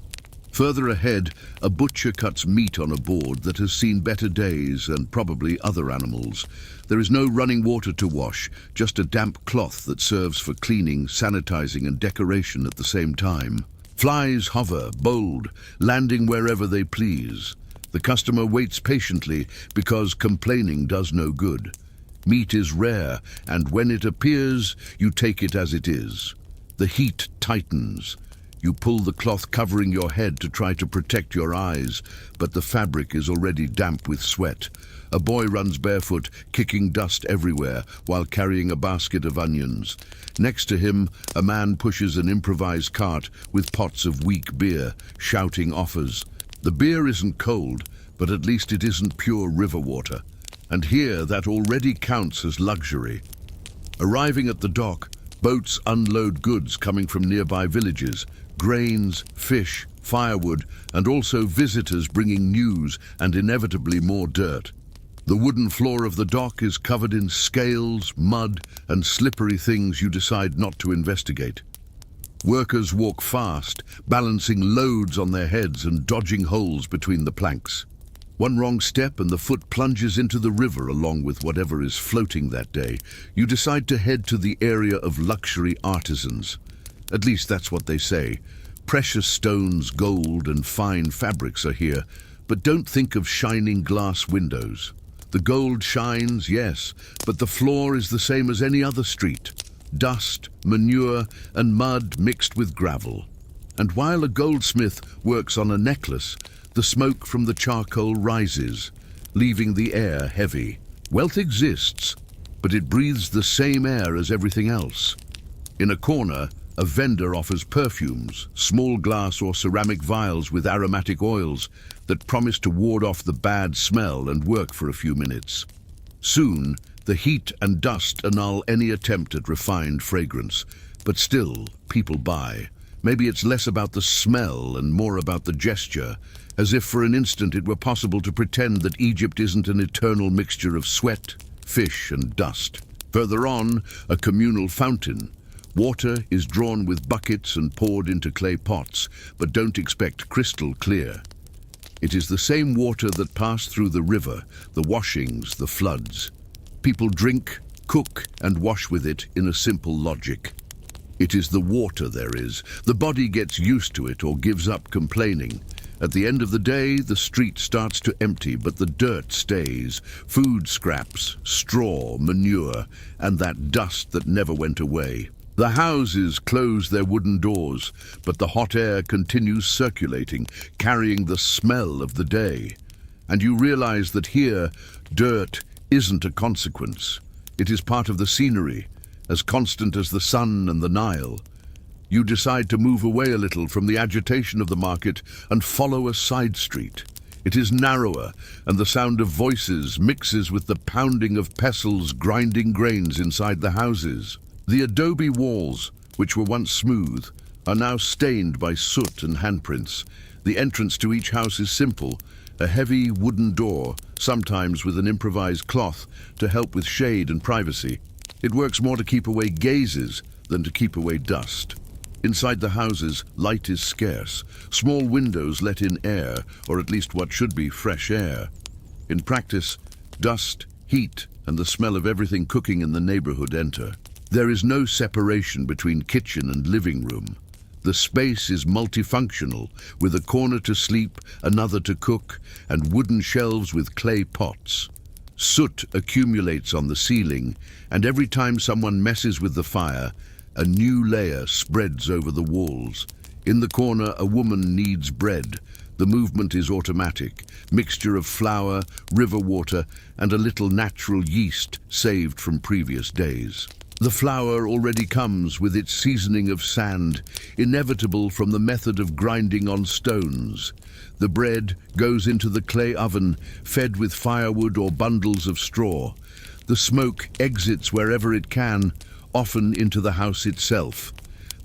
Further ahead, a butcher cuts meat on a board that has seen better days and probably other animals. There is no running water to wash, just a damp cloth that serves for cleaning, sanitizing, and decoration at the same time. Flies hover, bold, landing wherever they please. The customer waits patiently because complaining does no good. Meat is rare, and when it appears, you take it as it is. The heat tightens. You pull the cloth covering your head to try to protect your eyes, but the fabric is already damp with sweat. A boy runs barefoot, kicking dust everywhere, while carrying a basket of onions. Next to him, a man pushes an improvised cart with pots of weak beer, shouting offers. The beer isn't cold, but at least it isn't pure river water. And here, that already counts as luxury. Arriving at the dock, boats unload goods coming from nearby villages, grains, fish, firewood, and also visitors bringing news and inevitably more dirt. The wooden floor of the dock is covered in scales, mud, and slippery things you decide not to investigate. Workers walk fast, balancing loads on their heads and dodging holes between the planks. One wrong step and the foot plunges into the river along with whatever is floating that day. You decide to head to the area of luxury artisans. At least that's what they say. Precious stones, gold, and fine fabrics are here, but don't think of shining glass windows. The gold shines, yes, but the floor is the same as any other street. Dust, manure, and mud mixed with gravel. And while a goldsmith works on a necklace, the smoke from the charcoal rises, leaving the air heavy. Wealth exists, but it breathes the same air as everything else. In a corner, a vendor offers perfumes, small glass or ceramic vials with aromatic oils that promise to ward off the bad smell and work for a few minutes. Soon, the heat and dust annul any attempt at refined fragrance, but still, people buy. Maybe it's less about the smell and more about the gesture, as if for an instant it were possible to pretend that Egypt isn't an eternal mixture of sweat, fish, and dust. Further on, a communal fountain. Water is drawn with buckets and poured into clay pots, but don't expect crystal clear. It is the same water that passed through the river, the washings, the floods. People drink, cook, and wash with it in a simple logic. It is the water there is. The body gets used to it or gives up complaining. At the end of the day, the street starts to empty, but the dirt stays. Food scraps, straw, manure, and that dust that never went away. The houses close their wooden doors, but the hot air continues circulating, carrying the smell of the day. And you realize that here, dirt isn't a consequence. It is part of the scenery, as constant as the sun and the Nile. You decide to move away a little from the agitation of the market and follow a side street. It is narrower, and the sound of voices mixes with the pounding of pestles grinding grains inside the houses. The adobe walls, which were once smooth, are now stained by soot and handprints. The entrance to each house is simple, a heavy wooden door, sometimes with an improvised cloth to help with shade and privacy. It works more to keep away gazes than to keep away dust. Inside the houses, light is scarce. Small windows let in air, or at least what should be fresh air. In practice, dust, heat, and the smell of everything cooking in the neighborhood enter. There is no separation between kitchen and living room. The space is multifunctional, with a corner to sleep, another to cook, and wooden shelves with clay pots. Soot accumulates on the ceiling, and every time someone messes with the fire, a new layer spreads over the walls. In the corner, a woman kneads bread. The movement is automatic, mixture of flour, river water, and a little natural yeast saved from previous days. The flour already comes with its seasoning of sand, inevitable from the method of grinding on stones. The bread goes into the clay oven, fed with firewood or bundles of straw. The smoke exits wherever it can, often into the house itself.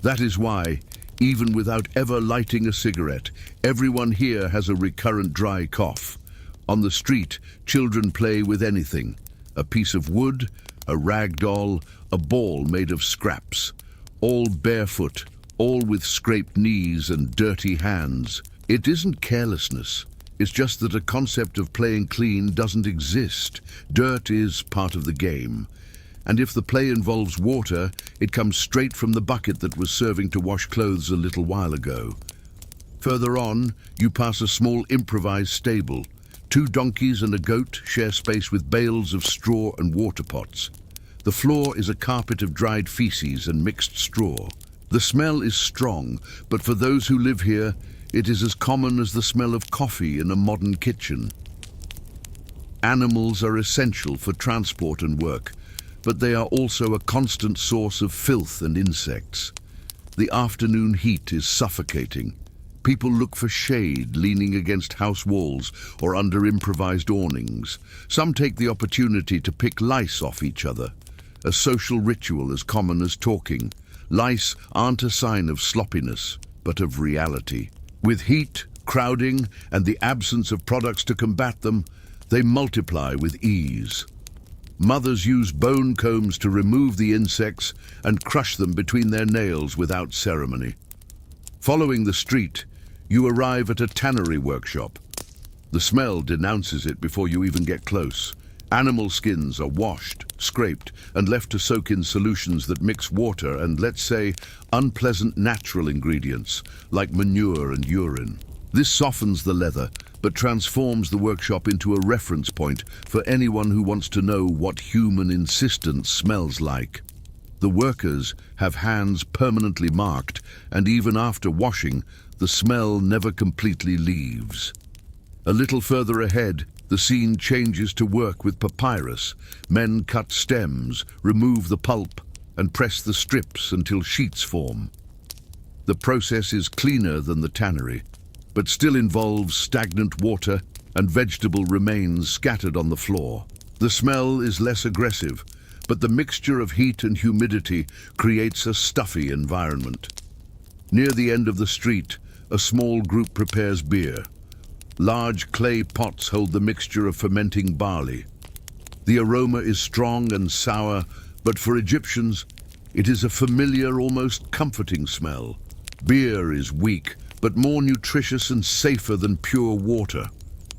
That is why, even without ever lighting a cigarette, everyone here has a recurrent dry cough. On the street, children play with anything: a piece of wood, a rag doll, a ball made of scraps. All barefoot, all with scraped knees and dirty hands. It isn't carelessness. It's just that a concept of playing clean doesn't exist. Dirt is part of the game. And if the play involves water, it comes straight from the bucket that was serving to wash clothes a little while ago. Further on, you pass a small improvised stable. 2 donkeys and a goat share space with bales of straw and water pots. The floor is a carpet of dried feces and mixed straw. The smell is strong, but for those who live here, it is as common as the smell of coffee in a modern kitchen. Animals are essential for transport and work, but they are also a constant source of filth and insects. The afternoon heat is suffocating. People look for shade, leaning against house walls or under improvised awnings. Some take the opportunity to pick lice off each other, a social ritual as common as talking. Lice aren't a sign of sloppiness, but of reality. With heat, crowding, and the absence of products to combat them, they multiply with ease. Mothers use bone combs to remove the insects and crush them between their nails without ceremony. Following the street, you arrive at a tannery workshop. The smell denounces it before you even get close. Animal skins are washed, scraped, and left to soak in solutions that mix water and, let's say, unpleasant natural ingredients, like manure and urine. This softens the leather, but transforms the workshop into a reference point for anyone who wants to know what human insistence smells like. The workers have hands permanently marked, and even after washing, the smell never completely leaves. A little further ahead, the scene changes to work with papyrus. Men cut stems, remove the pulp, and press the strips until sheets form. The process is cleaner than the tannery, but still involves stagnant water and vegetable remains scattered on the floor. The smell is less aggressive, but the mixture of heat and humidity creates a stuffy environment. Near the end of the street, a small group prepares beer. Large clay pots hold the mixture of fermenting barley. The aroma is strong and sour, but for Egyptians, it is a familiar, almost comforting smell. Beer is weak, but more nutritious and safer than pure water.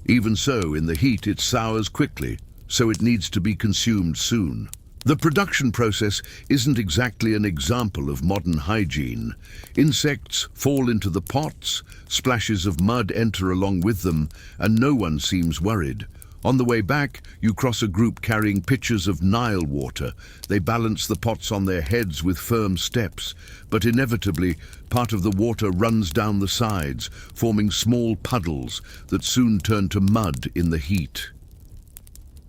Even so, in the heat it sours quickly, so it needs to be consumed soon. The production process isn't exactly an example of modern hygiene. Insects fall into the pots, splashes of mud enter along with them, and no one seems worried. On the way back, you cross a group carrying pitchers of Nile water. They balance the pots on their heads with firm steps, but inevitably, part of the water runs down the sides, forming small puddles that soon turn to mud in the heat.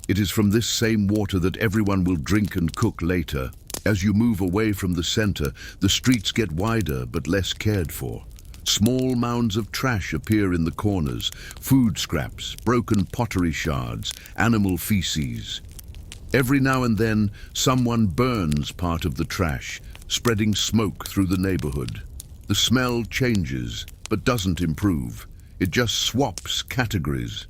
It is from this same water that everyone will drink and cook later. As you move away from the center, the streets get wider but less cared for. Small mounds of trash appear in the corners: food scraps, broken pottery shards, animal feces. Every now and then, someone burns part of the trash, spreading smoke through the neighborhood. The smell changes, but doesn't improve. It just swaps categories.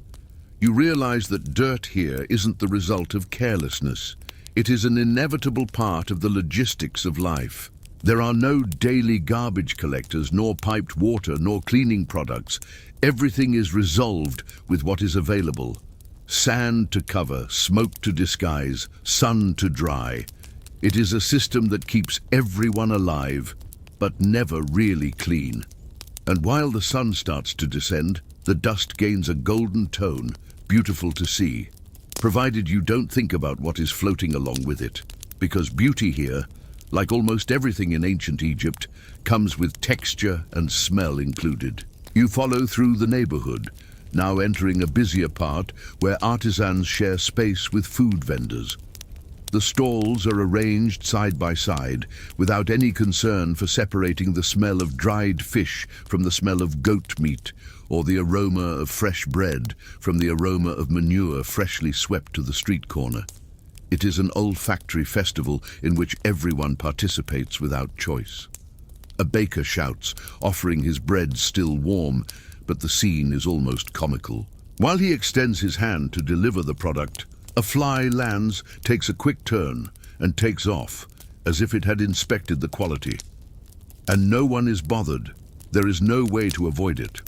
You realize that dirt here isn't the result of carelessness. It is an inevitable part of the logistics of life. There are no daily garbage collectors, nor piped water, nor cleaning products. Everything is resolved with what is available. Sand to cover, smoke to disguise, sun to dry. It is a system that keeps everyone alive, but never really clean. And while the sun starts to descend, the dust gains a golden tone, beautiful to see, provided you don't think about what is floating along with it. Because beauty here, like almost everything in ancient Egypt, comes with texture and smell included. You follow through the neighborhood, now entering a busier part where artisans share space with food vendors. The stalls are arranged side by side without any concern for separating the smell of dried fish from the smell of goat meat, or the aroma of fresh bread from the aroma of manure freshly swept to the street corner. It is an olfactory festival in which everyone participates without choice. A baker shouts, offering his bread still warm, but the scene is almost comical. While he extends his hand to deliver the product, a fly lands, takes a quick turn, and takes off, as if it had inspected the quality. And no one is bothered. There is no way to avoid it.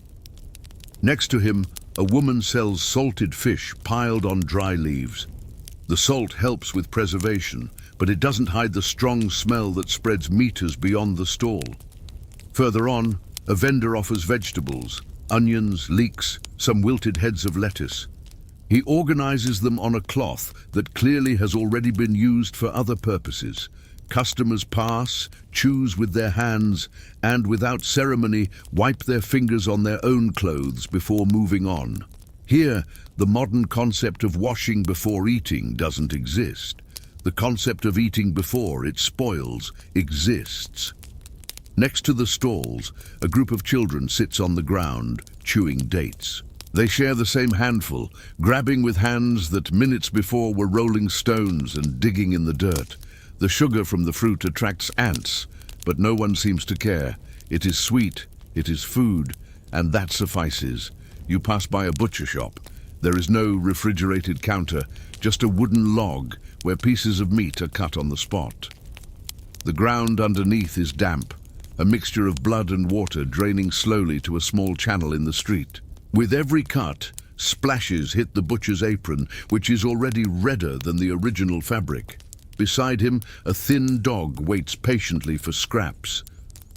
Next to him, a woman sells salted fish piled on dry leaves. The salt helps with preservation, but it doesn't hide the strong smell that spreads meters beyond the stall. Further on, a vendor offers vegetables, onions, leeks, some wilted heads of lettuce. He organizes them on a cloth that clearly has already been used for other purposes. Customers pass, choose with their hands, and without ceremony wipe their fingers on their own clothes before moving on. Here, the modern concept of washing before eating doesn't exist. The concept of eating before it spoils exists. Next to the stalls, a group of children sits on the ground, chewing dates. They share the same handful, grabbing with hands that minutes before were rolling stones and digging in the dirt. The sugar from the fruit attracts ants, but no one seems to care. It is sweet, it is food, and that suffices. You pass by a butcher shop. There is no refrigerated counter, just a wooden log where pieces of meat are cut on the spot. The ground underneath is damp, a mixture of blood and water draining slowly to a small channel in the street. With every cut, splashes hit the butcher's apron, which is already redder than the original fabric. Beside him, a thin dog waits patiently for scraps.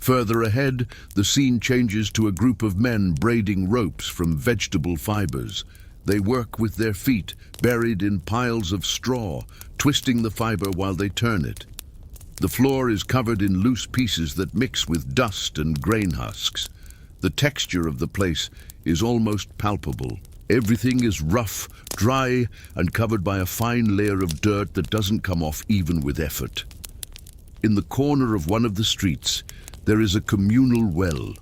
Further ahead, the scene changes to a group of men braiding ropes from vegetable fibers. They work with their feet, buried in piles of straw, twisting the fiber while they turn it. The floor is covered in loose pieces that mix with dust and grain husks. The texture of the place is almost palpable. Everything is rough, dry, and covered by a fine layer of dirt that doesn't come off even with effort. In the corner of one of the streets, there is a communal well.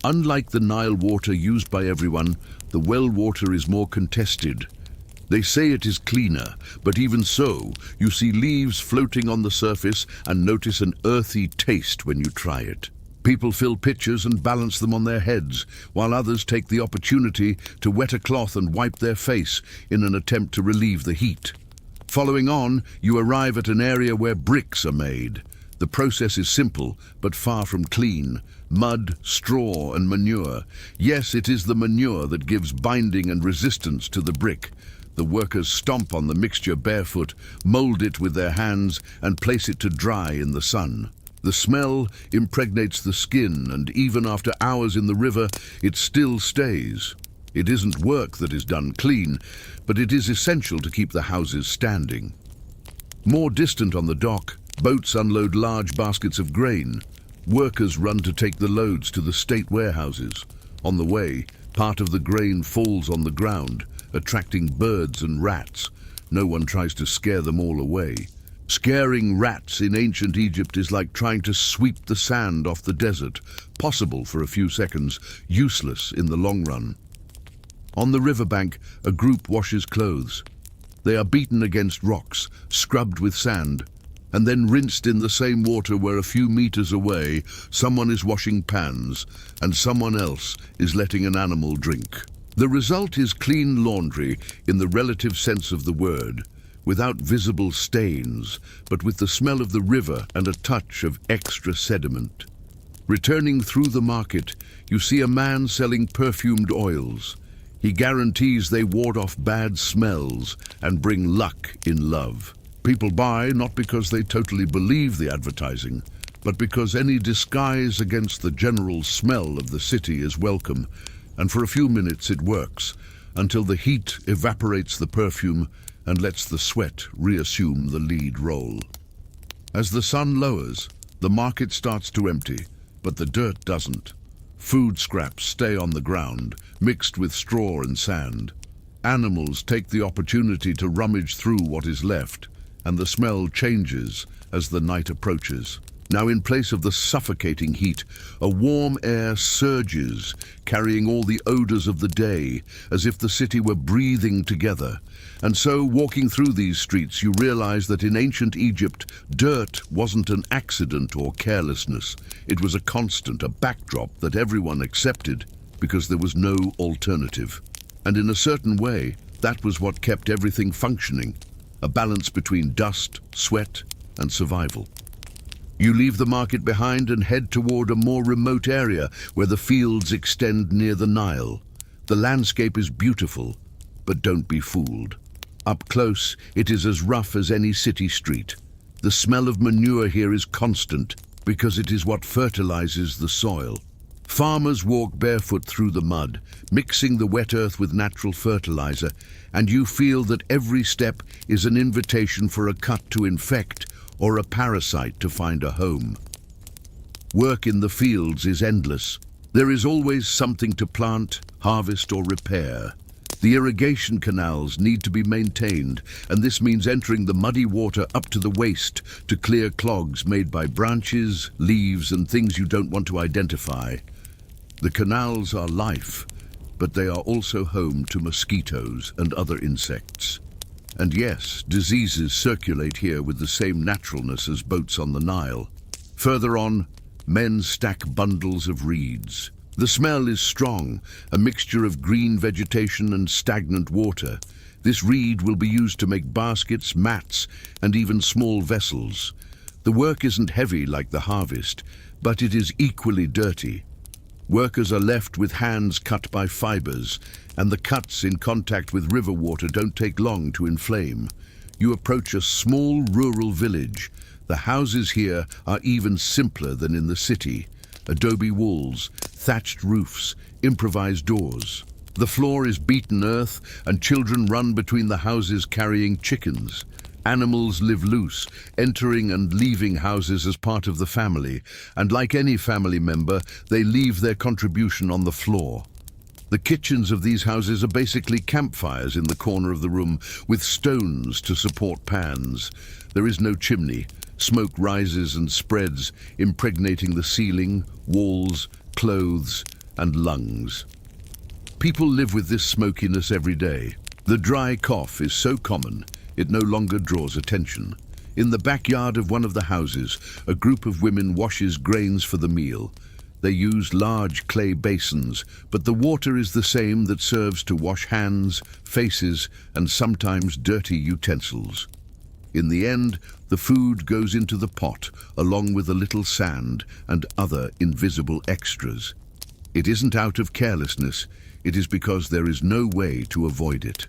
Unlike the Nile water used by everyone, the well water is more contested. They say it is cleaner, but even so, you see leaves floating on the surface and notice an earthy taste when you try it. People fill pitchers and balance them on their heads, while others take the opportunity to wet a cloth and wipe their face in an attempt to relieve the heat. Following on, you arrive at an area where bricks are made. The process is simple, but far from clean. Mud, straw, and manure. Yes, it is the manure that gives binding and resistance to the brick. The workers stomp on the mixture barefoot, mold it with their hands, and place it to dry in the sun. The smell impregnates the skin, and even after hours in the river, it still stays. It isn't work that is done clean, but it is essential to keep the houses standing. More distant on the dock, boats unload large baskets of grain. Workers run to take the loads to the state warehouses. On the way, part of the grain falls on the ground, attracting birds and rats. No one tries to scare them all away. Scaring rats in ancient Egypt is like trying to sweep the sand off the desert, possible for a few seconds, useless in the long run. On the riverbank, a group washes clothes. They are beaten against rocks, scrubbed with sand, and then rinsed in the same water where a few meters away, someone is washing pans, and someone else is letting an animal drink. The result is clean laundry in the relative sense of the word, without visible stains, but with the smell of the river and a touch of extra sediment. Returning through the market, you see a man selling perfumed oils. He guarantees they ward off bad smells and bring luck in love. People buy not because they totally believe the advertising, but because any disguise against the general smell of the city is welcome, and for a few minutes it works, until the heat evaporates the perfume and lets the sweat reassume the lead role. As the sun lowers, the market starts to empty, but the dirt doesn't. Food scraps stay on the ground, mixed with straw and sand. Animals take the opportunity to rummage through what is left, and the smell changes as the night approaches. Now, in place of the suffocating heat, a warm air surges, carrying all the odors of the day, as if the city were breathing together. And so, walking through these streets, you realize that in ancient Egypt, dirt wasn't an accident or carelessness. It was a constant, a backdrop that everyone accepted because there was no alternative. And in a certain way, that was what kept everything functioning, a balance between dust, sweat, and survival. You leave the market behind and head toward a more remote area where the fields extend near the Nile. The landscape is beautiful, but don't be fooled. Up close, it is as rough as any city street. The smell of manure here is constant because it is what fertilizes the soil. Farmers walk barefoot through the mud, mixing the wet earth with natural fertilizer, and you feel that every step is an invitation for a cut to infect or a parasite to find a home. Work in the fields is endless. There is always something to plant, harvest, or repair. The irrigation canals need to be maintained, and this means entering the muddy water up to the waist to clear clogs made by branches, leaves, and things you don't want to identify. The canals are life, but they are also home to mosquitoes and other insects. And yes, diseases circulate here with the same naturalness as boats on the Nile. Further on, men stack bundles of reeds. The smell is strong, a mixture of green vegetation and stagnant water. This reed will be used to make baskets, mats, and even small vessels. The work isn't heavy like the harvest, but it is equally dirty. Workers are left with hands cut by fibers, and the cuts in contact with river water don't take long to inflame. You approach a small rural village. The houses here are even simpler than in the city. Adobe walls, thatched roofs, improvised doors. The floor is beaten earth, and children run between the houses carrying chickens. Animals live loose, entering and leaving houses as part of the family, and like any family member, they leave their contribution on the floor. The kitchens of these houses are basically campfires in the corner of the room, with stones to support pans. There is no chimney. Smoke rises and spreads, impregnating the ceiling, walls, clothes, and lungs. People live with this smokiness every day. The dry cough is so common, it no longer draws attention. In the backyard of one of the houses, a group of women washes grains for the meal. They use large clay basins, but the water is the same that serves to wash hands, faces, and sometimes dirty utensils. In the end, the food goes into the pot, along with a little sand and other invisible extras. It isn't out of carelessness, it is because there is no way to avoid it.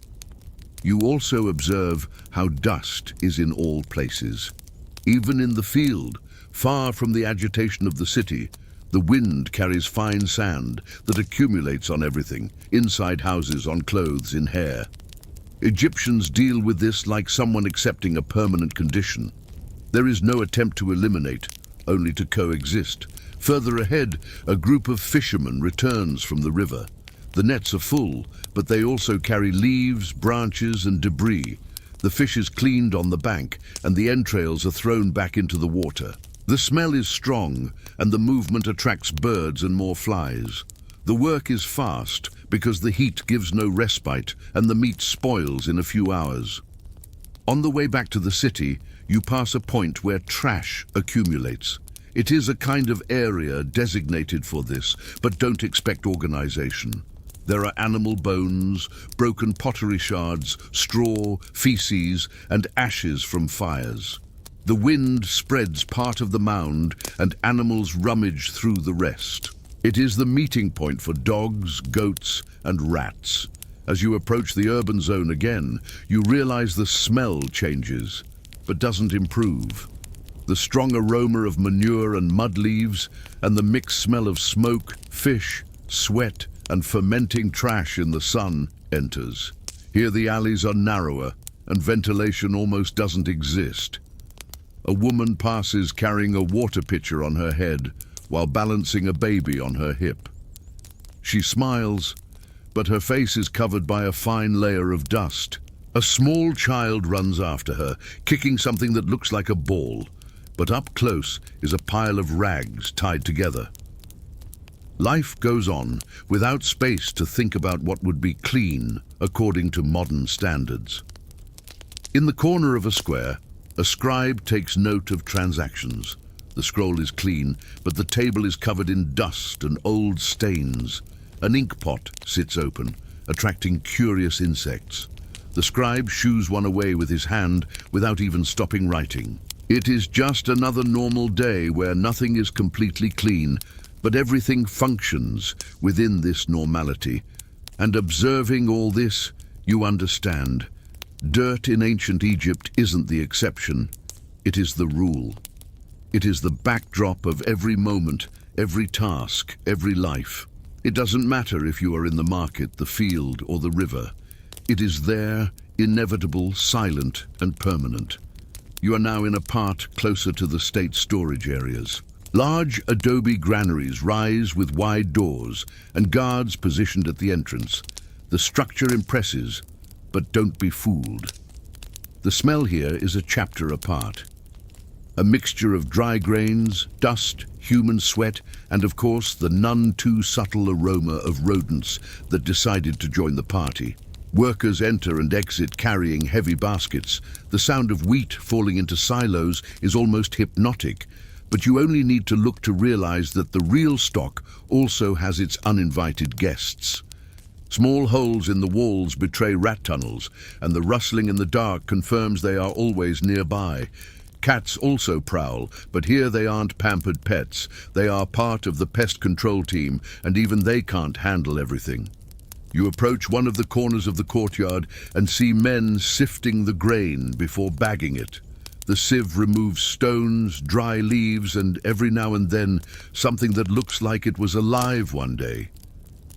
You also observe how dust is in all places. Even in the field, far from the agitation of the city, the wind carries fine sand that accumulates on everything, inside houses, on clothes, in hair. Egyptians deal with this like someone accepting a permanent condition. There is no attempt to eliminate, only to coexist. Further ahead, a group of fishermen returns from the river. The nets are full, but they also carry leaves, branches, and debris. The fish is cleaned on the bank, and the entrails are thrown back into the water. The smell is strong, and the movement attracts birds and more flies. The work is fast, because the heat gives no respite, and the meat spoils in a few hours. On the way back to the city, you pass a point where trash accumulates. It is a kind of area designated for this, but don't expect organization. There are animal bones, broken pottery shards, straw, feces, and ashes from fires. The wind spreads part of the mound, and animals rummage through the rest. It is the meeting point for dogs, goats, and rats. As you approach the urban zone again, you realize the smell changes, but doesn't improve. The strong aroma of manure and mud leaves, and the mixed smell of smoke, fish, sweat, and fermenting trash in the sun enters. Here the alleys are narrower, and ventilation almost doesn't exist. A woman passes carrying a water pitcher on her head, while balancing a baby on her hip. She smiles, but her face is covered by a fine layer of dust. A small child runs after her, kicking something that looks like a ball, but up close is a pile of rags tied together. Life goes on without space to think about what would be clean according to modern standards. In the corner of a square, a scribe takes note of transactions. The scroll is clean, but the table is covered in dust and old stains. An ink pot sits open, attracting curious insects. The scribe shoos one away with his hand without even stopping writing. It is just another normal day where nothing is completely clean, but everything functions within this normality. And observing all this, you understand. Dirt in ancient Egypt isn't the exception, it is the rule. It is the backdrop of every moment, every task, every life. It doesn't matter if you are in the market, the field, or the river. It is there, inevitable, silent, and permanent. You are now in a part closer to the state storage areas. Large adobe granaries rise with wide doors and guards positioned at the entrance. The structure impresses, but don't be fooled. The smell here is a chapter apart. A mixture of dry grains, dust, human sweat, and of course the none too subtle aroma of rodents that decided to join the party. Workers enter and exit carrying heavy baskets. The sound of wheat falling into silos is almost hypnotic, but you only need to look to realize that the real stock also has its uninvited guests. Small holes in the walls betray rat tunnels, and the rustling in the dark confirms they are always nearby. Cats also prowl, but here they aren't pampered pets. They are part of the pest control team, and even they can't handle everything. You approach one of the corners of the courtyard and see men sifting the grain before bagging it. The sieve removes stones, dry leaves, and every now and then something that looks like it was alive one day.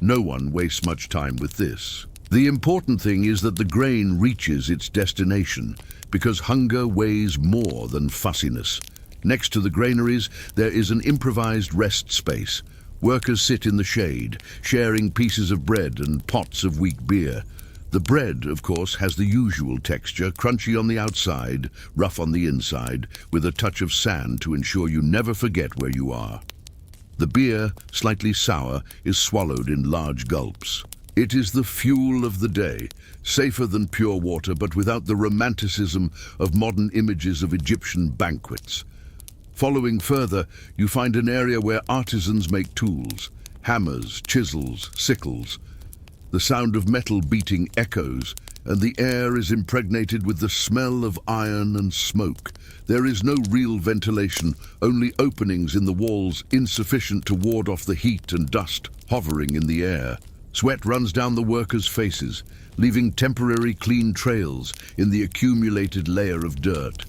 No one wastes much time with this. The important thing is that the grain reaches its destination, because hunger weighs more than fussiness. Next to the granaries, there is an improvised rest space. Workers sit in the shade, sharing pieces of bread and pots of weak beer. The bread, of course, has the usual texture, crunchy on the outside, rough on the inside, with a touch of sand to ensure you never forget where you are. The beer, slightly sour, is swallowed in large gulps. It is the fuel of the day, safer than pure water, but without the romanticism of modern images of Egyptian banquets. Following further, you find an area where artisans make tools, hammers, chisels, sickles. The sound of metal beating echoes, and the air is impregnated with the smell of iron and smoke. There is no real ventilation, only openings in the walls insufficient to ward off the heat and dust hovering in the air. Sweat runs down the workers' faces, leaving temporary clean trails in the accumulated layer of dirt.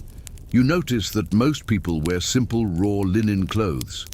You notice that most people wear simple raw linen clothes.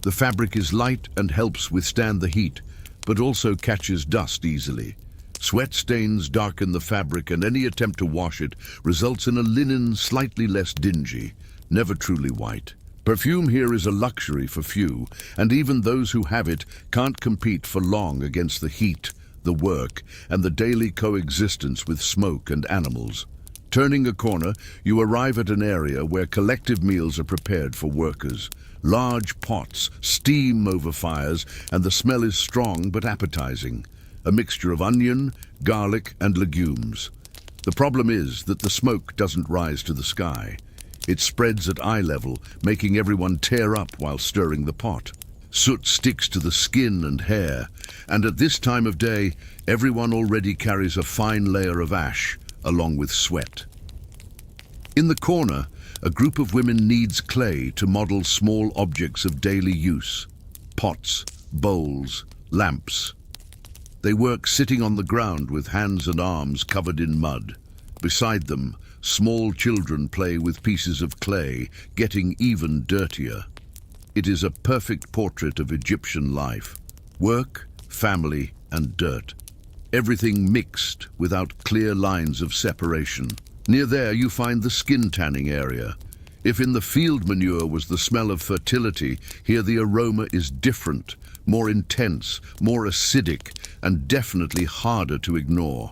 The fabric is light and helps withstand the heat, but also catches dust easily. Sweat stains darken the fabric, and any attempt to wash it results in a linen slightly less dingy, never truly white. Perfume here is a luxury for few, and even those who have it can't compete for long against the heat, the work, and the daily coexistence with smoke and animals. Turning a corner, you arrive at an area where collective meals are prepared for workers. Large pots steam over fires, and the smell is strong but appetizing. A mixture of onion, garlic, and legumes. The problem is that the smoke doesn't rise to the sky. It spreads at eye level, making everyone tear up while stirring the pot. Soot sticks to the skin and hair, and at this time of day, everyone already carries a fine layer of ash, along with sweat. In the corner, a group of women kneads clay to model small objects of daily use. Pots, bowls, lamps. They work sitting on the ground with hands and arms covered in mud. Beside them, small children play with pieces of clay, getting even dirtier. It is a perfect portrait of Egyptian life. Work, family, and dirt. Everything mixed without clear lines of separation. Near there you find the skin tanning area. If in the field manure was the smell of fertility, here the aroma is different, more intense, more acidic, and definitely harder to ignore.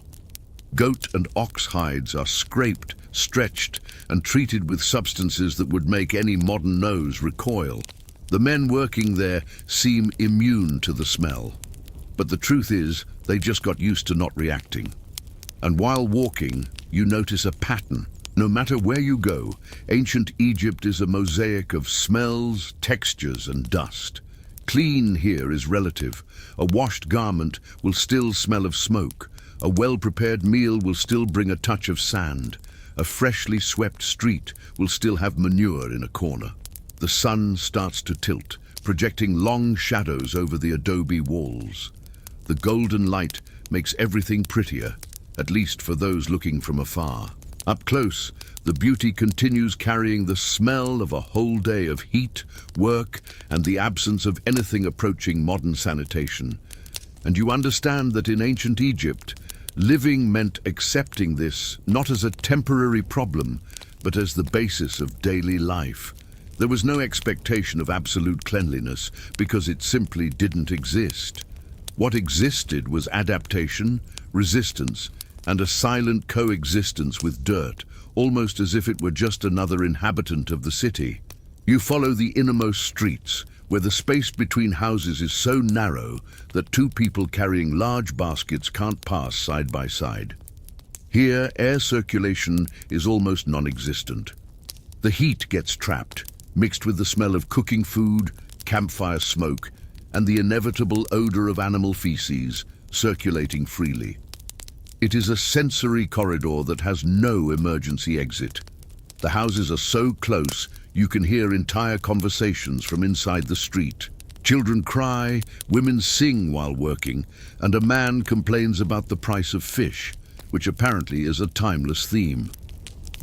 Goat and ox hides are scraped, stretched, and treated with substances that would make any modern nose recoil. The men working there seem immune to the smell. But the truth is, they just got used to not reacting. And while walking, you notice a pattern. No matter where you go, ancient Egypt is a mosaic of smells, textures, and dust. Clean here is relative. A washed garment will still smell of smoke. A well-prepared meal will still bring a touch of sand. A freshly swept street will still have manure in a corner. The sun starts to tilt, projecting long shadows over the adobe walls. The golden light makes everything prettier, at least for those looking from afar. Up close, the beauty continues carrying the smell of a whole day of heat, work, and the absence of anything approaching modern sanitation. And you understand that in ancient Egypt, living meant accepting this not as a temporary problem, but as the basis of daily life. There was no expectation of absolute cleanliness because it simply didn't exist. What existed was adaptation, resistance, and a silent coexistence with dirt, almost as if it were just another inhabitant of the city. You follow the innermost streets, where the space between houses is so narrow that two people carrying large baskets can't pass side by side. Here, air circulation is almost non-existent. The heat gets trapped, mixed with the smell of cooking food, campfire smoke, and the inevitable odor of animal feces circulating freely. It is a sensory corridor that has no emergency exit. The houses are so close you can hear entire conversations from inside the street. Children cry, women sing while working, and a man complains about the price of fish, which apparently is a timeless theme.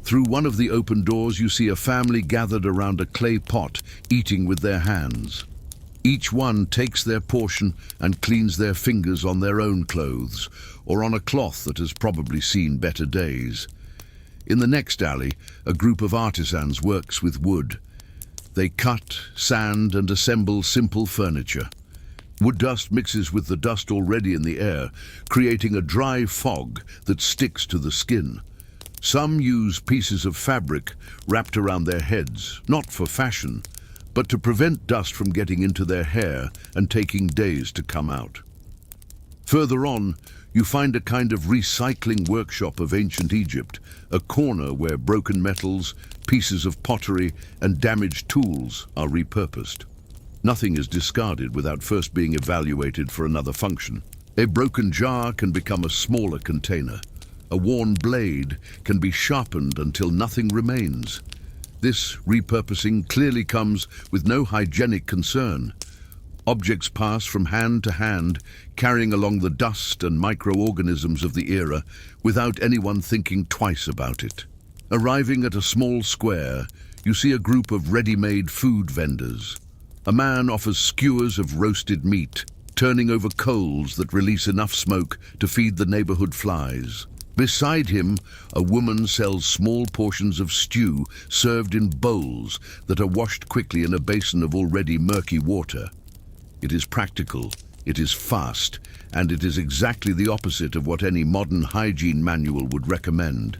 Through one of the open doors you see a family gathered around a clay pot, eating with their hands. Each one takes their portion and cleans their fingers on their own clothes, or on a cloth that has probably seen better days. In the next alley, a group of artisans works with wood. They cut, sand, and assemble simple furniture. Wood dust mixes with the dust already in the air, creating a dry fog that sticks to the skin. Some use pieces of fabric wrapped around their heads, not for fashion, but to prevent dust from getting into their hair and taking days to come out. Further on, you find a kind of recycling workshop of ancient Egypt, a corner where broken metals, pieces of pottery, and damaged tools are repurposed. Nothing is discarded without first being evaluated for another function. A broken jar can become a smaller container. A worn blade can be sharpened until nothing remains. This repurposing clearly comes with no hygienic concern. Objects pass from hand to hand, carrying along the dust and microorganisms of the era without anyone thinking twice about it. Arriving at a small square, you see a group of ready-made food vendors. A man offers skewers of roasted meat, turning over coals that release enough smoke to feed the neighborhood flies. Beside him, a woman sells small portions of stew served in bowls that are washed quickly in a basin of already murky water. It is practical, it is fast, and it is exactly the opposite of what any modern hygiene manual would recommend.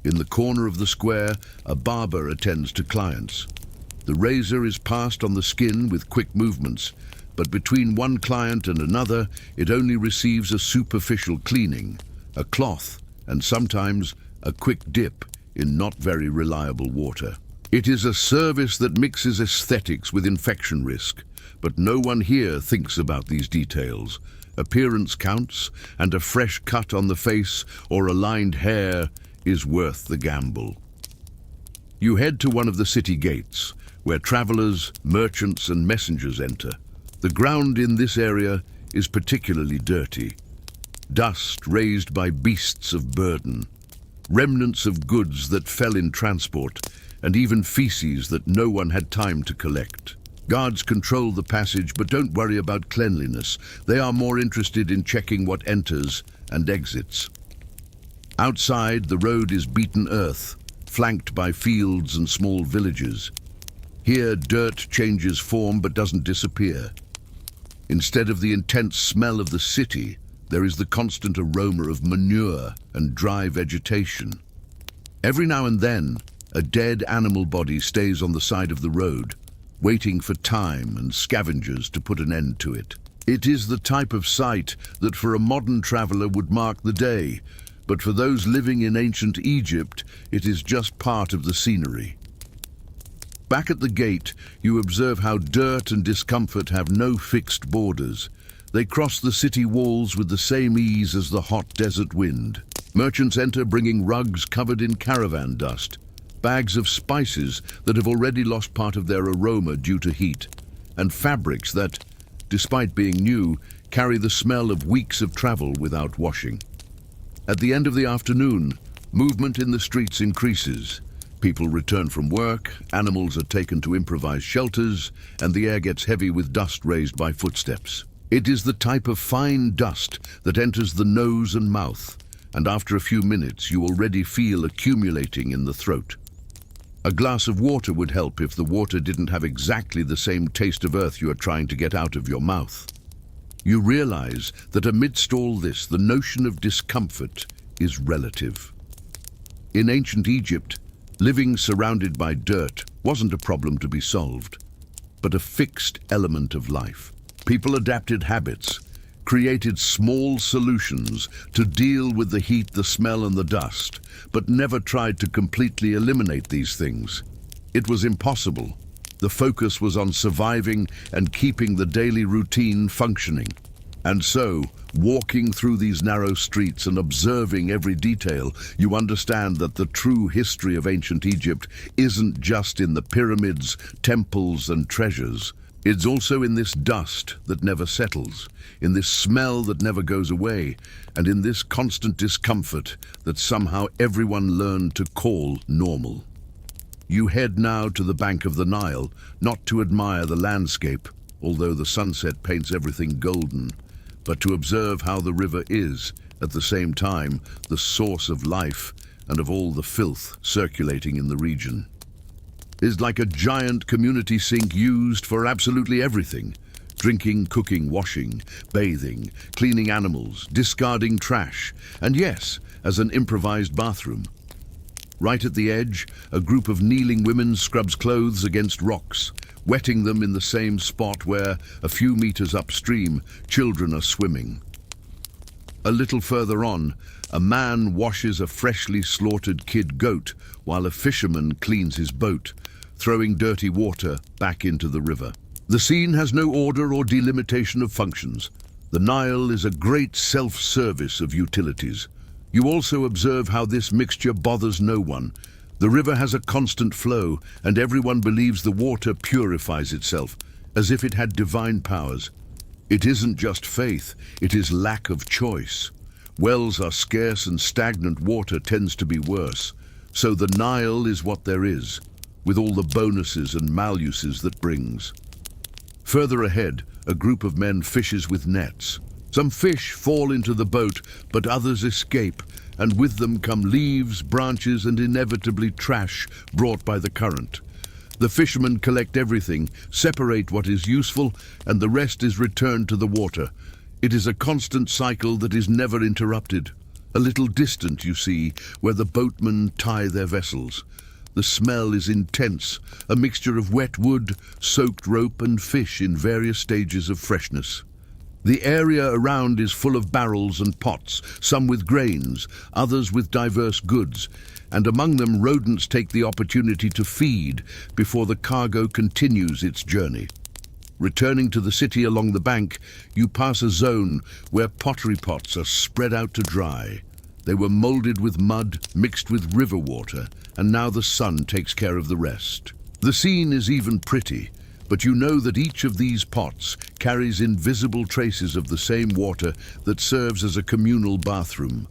In the corner of the square, a barber attends to clients. The razor is passed on the skin with quick movements, but between one client and another, it only receives a superficial cleaning, a cloth, and sometimes a quick dip in not very reliable water. It is a service that mixes aesthetics with infection risk, but no one here thinks about these details. Appearance counts, and a fresh cut on the face or aligned hair is worth the gamble. You head to one of the city gates, where travelers, merchants, and messengers enter. The ground in this area is particularly dirty. dust raised by beasts of burden, remnants of goods that fell in transport, and even feces that no one had time to collect. Guards control the passage, but don't worry about cleanliness. They are more interested in checking what enters and exits. Outside, the road is beaten earth, flanked by fields and small villages. Here, dirt changes form but doesn't disappear. Instead of the intense smell of the city, there is the constant aroma of manure and dry vegetation. Every now and then, a dead animal body stays on the side of the road, waiting for time and scavengers to put an end to it. It is the type of sight that for a modern traveler would mark the day, but for those living in ancient Egypt, it is just part of the scenery. Back at the gate, you observe how dirt and discomfort have no fixed borders. They cross the city walls with the same ease as the hot desert wind. Merchants enter bringing rugs covered in caravan dust, bags of spices that have already lost part of their aroma due to heat, and fabrics that, despite being new, carry the smell of weeks of travel without washing. At the end of the afternoon, movement in the streets increases. People return from work, animals are taken to improvised shelters, and the air gets heavy with dust raised by footsteps. It is the type of fine dust that enters the nose and mouth, and after a few minutes you already feel accumulating in the throat. A glass of water would help if the water didn't have exactly the same taste of earth you are trying to get out of your mouth. You realize that amidst all this, the notion of discomfort is relative. In ancient Egypt, living surrounded by dirt wasn't a problem to be solved, but a fixed element of life. People adapted habits, created small solutions to deal with the heat, the smell, and the dust, but never tried to completely eliminate these things. It was impossible. The focus was on surviving and keeping the daily routine functioning. And so, walking through these narrow streets and observing every detail, you understand that the true history of ancient Egypt isn't just in the pyramids, temples, and treasures. It's also in this dust that never settles, in this smell that never goes away, and in this constant discomfort that somehow everyone learned to call normal. You head now to the bank of the Nile, not to admire the landscape, although the sunset paints everything golden, but to observe how the river is, at the same time, the source of life and of all the filth circulating in the region. It's like a giant community sink used for absolutely everything: drinking, cooking, washing, bathing, cleaning animals, discarding trash, and yes, as an improvised bathroom. Right at the edge, a group of kneeling women scrubs clothes against rocks, wetting them in the same spot where, a few meters upstream, children are swimming. A little further on, a man washes a freshly slaughtered kid goat while a fisherman cleans his boat, throwing dirty water back into the river. The scene has no order or delimitation of functions. The Nile is a great self-service of utilities. You also observe how this mixture bothers no one. The river has a constant flow, and everyone believes the water purifies itself, as if it had divine powers. It isn't just faith, it is lack of choice. Wells are scarce and stagnant water tends to be worse. So the Nile is what there is, with all the bonuses and maluses that brings. Further ahead, a group of men fishes with nets. Some fish fall into the boat, but others escape, and with them come leaves, branches, and inevitably trash brought by the current. The fishermen collect everything, separate what is useful, and the rest is returned to the water. It is a constant cycle that is never interrupted. A little distant, you see, where the boatmen tie their vessels. The smell is intense, a mixture of wet wood, soaked rope, and fish in various stages of freshness. The area around is full of barrels and pots, some with grains, others with diverse goods, and among them rodents take the opportunity to feed before the cargo continues its journey. Returning to the city along the bank, you pass a zone where pottery pots are spread out to dry. They were molded with mud, mixed with river water, and now the sun takes care of the rest. The scene is even pretty. But you know that each of these pots carries invisible traces of the same water that serves as a communal bathroom.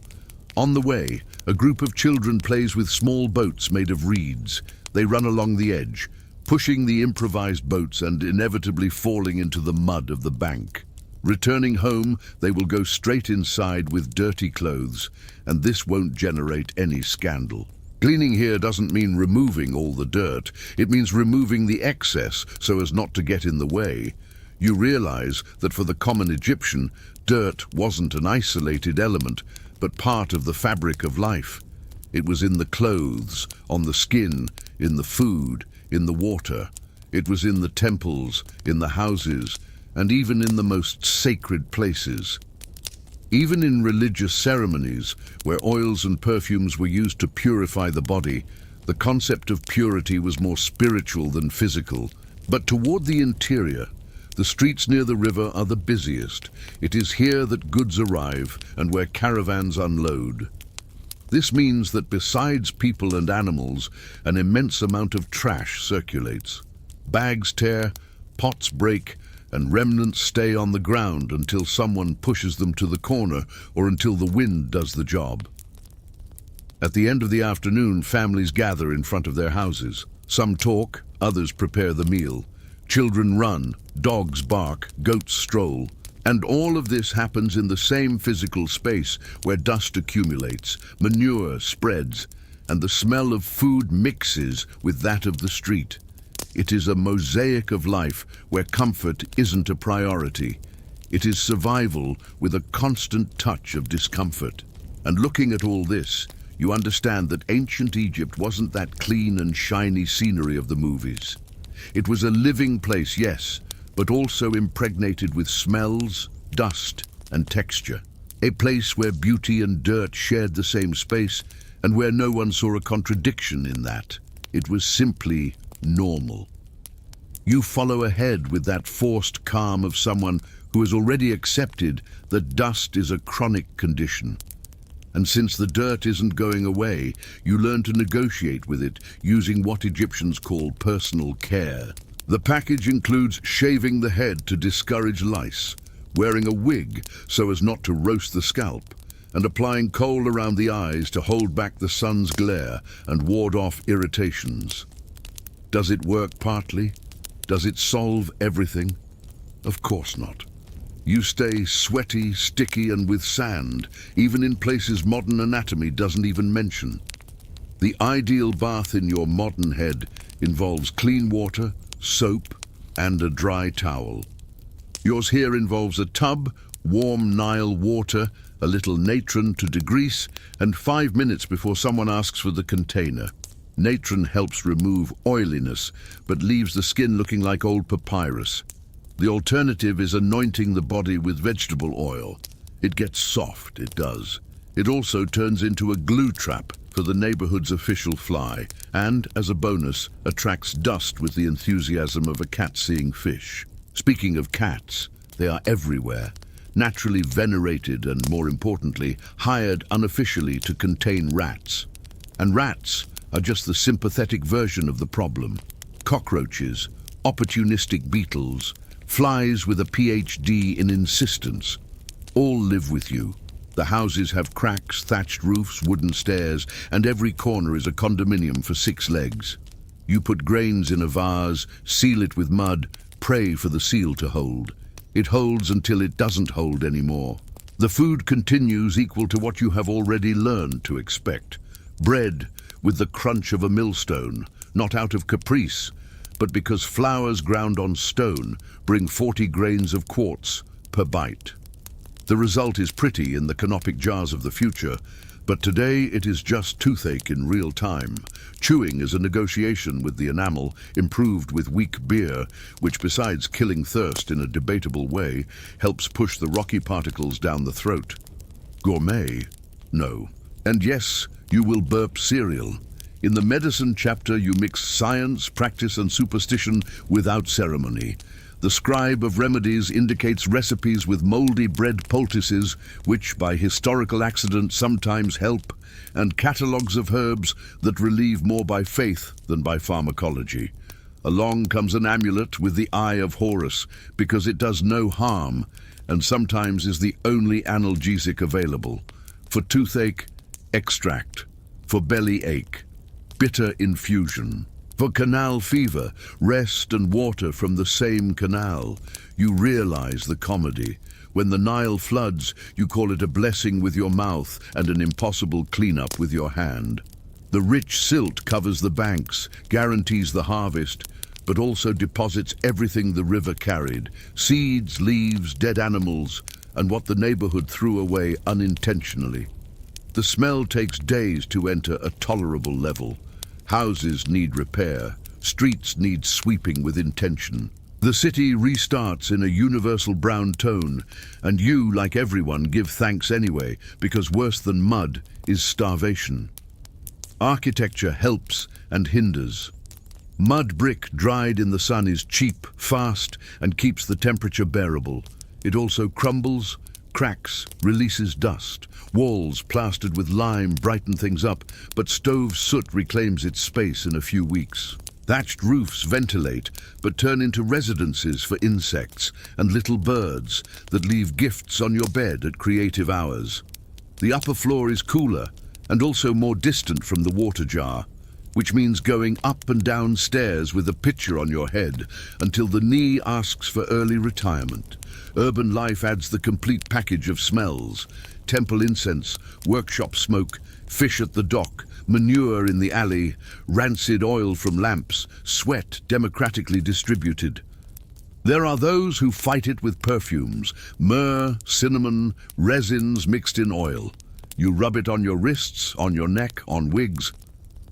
On the way, a group of children plays with small boats made of reeds. They run along the edge, pushing the improvised boats and inevitably falling into the mud of the bank. Returning home, they will go straight inside with dirty clothes, and this won't generate any scandal. Cleaning here doesn't mean removing all the dirt. It means removing the excess so as not to get in the way. You realize that for the common Egyptian, dirt wasn't an isolated element, but part of the fabric of life. It was in the clothes, on the skin, in the food, in the water. It was in the temples, in the houses, and even in the most sacred places. Even in religious ceremonies, where oils and perfumes were used to purify the body, the concept of purity was more spiritual than physical. But toward the interior, the streets near the river are the busiest. It is here that goods arrive and where caravans unload. This means that besides people and animals, an immense amount of trash circulates. Bags tear, pots break, and remnants stay on the ground until someone pushes them to the corner or until the wind does the job. At the end of the afternoon, families gather in front of their houses. Some talk, others prepare the meal. Children run, dogs bark, goats stroll. And all of this happens in the same physical space where dust accumulates, manure spreads, and the smell of food mixes with that of the street. It is a mosaic of life where comfort isn't a priority. It is survival with a constant touch of discomfort. And looking at all this, you understand that ancient Egypt wasn't that clean and shiny scenery of the movies. It was a living place, yes, but also impregnated with smells, dust, and texture. A place where beauty and dirt shared the same space and where no one saw a contradiction in that. It was simply normal. You follow ahead with that forced calm of someone who has already accepted that dust is a chronic condition. And since the dirt isn't going away, you learn to negotiate with it using what Egyptians call personal care. The package includes shaving the head to discourage lice, wearing a wig so as not to roast the scalp, and applying kohl around the eyes to hold back the sun's glare and ward off irritations. Does it work partly? Does it solve everything? Of course not. You stay sweaty, sticky, and with sand, even in places modern anatomy doesn't even mention. The ideal bath in your modern head involves clean water, soap, and a dry towel. Yours here involves a tub, warm Nile water, a little natron to degrease, and 5 minutes before someone asks for the container. Natron helps remove oiliness, but leaves the skin looking like old papyrus. The alternative is anointing the body with vegetable oil. It gets soft, it does. It also turns into a glue trap for the neighborhood's official fly, and, as a bonus, attracts dust with the enthusiasm of a cat-seeing fish. Speaking of cats, they are everywhere, naturally venerated and, more importantly, hired unofficially to contain rats. And rats are just the sympathetic version of the problem. Cockroaches, opportunistic beetles, flies with a PhD in insistence, all live with you. The houses have cracks, thatched roofs, wooden stairs, and every corner is a condominium for 6 legs. You put grains in a vase, seal it with mud, pray for the seal to hold. It holds until it doesn't hold anymore. The food continues equal to what you have already learned to expect. Bread with the crunch of a millstone, not out of caprice, but because flours ground on stone bring 40 grains of quartz per bite. The result is pretty in the canopic jars of the future, but today it is just toothache in real time. Chewing is a negotiation with the enamel, improved with weak beer, which besides killing thirst in a debatable way, helps push the rocky particles down the throat. Gourmet? No. And yes, you will burp cereal. In the medicine chapter, you mix science, practice, and superstition without ceremony. The scribe of remedies indicates recipes with moldy bread poultices, which by historical accident sometimes help, and catalogues of herbs that relieve more by faith than by pharmacology. Along comes an amulet with the Eye of Horus, because it does no harm, and sometimes is the only analgesic available. For toothache, extract. For belly ache, bitter infusion. For canal fever, rest and water from the same canal. You realize the comedy. When the Nile floods, you call it a blessing with your mouth and an impossible cleanup with your hand. The rich silt covers the banks, guarantees the harvest, but also deposits everything the river carried: seeds, leaves, dead animals, and what the neighborhood threw away unintentionally. The smell takes days to enter a tolerable level. Houses need repair, streets need sweeping with intention. The city restarts in a universal brown tone, and you, like everyone, give thanks anyway, because worse than mud is starvation. Architecture helps and hinders. Mud brick dried in the sun is cheap, fast, and keeps the temperature bearable. It also crumbles, cracks, releases dust. Walls plastered with lime brighten things up, but stove soot reclaims its space in a few weeks. Thatched roofs ventilate, but turn into residences for insects and little birds that leave gifts on your bed at creative hours. The upper floor is cooler and also more distant from the water jar, which means going up and down stairs with a pitcher on your head until the knee asks for early retirement. Urban life adds the complete package of smells: temple incense, workshop smoke, fish at the dock, manure in the alley, rancid oil from lamps, sweat democratically distributed. There are those who fight it with perfumes: myrrh, cinnamon, resins mixed in oil. You rub it on your wrists, on your neck, on wigs.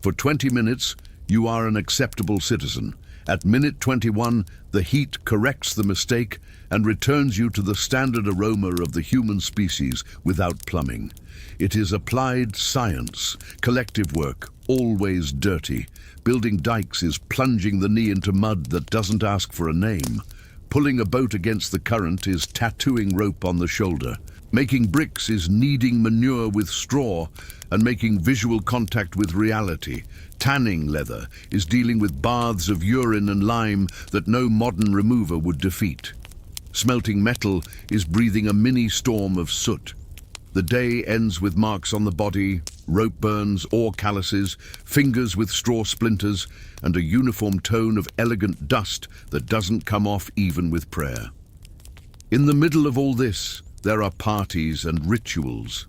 For 20 minutes, you are an acceptable citizen. At minute 21, the heat corrects the mistake and returns you to the standard aroma of the human species without plumbing. It is applied science, collective work, always dirty. Building dikes is plunging the knee into mud that doesn't ask for a name. Pulling a boat against the current is tattooing rope on the shoulder. Making bricks is kneading manure with straw and making visual contact with reality. Tanning leather is dealing with baths of urine and lime that no modern remover would defeat. Smelting metal is breathing a mini storm of soot. The day ends with marks on the body, rope burns, ore calluses, fingers with straw splinters, and a uniform tone of elegant dust that doesn't come off even with prayer. In the middle of all this, there are parties and rituals.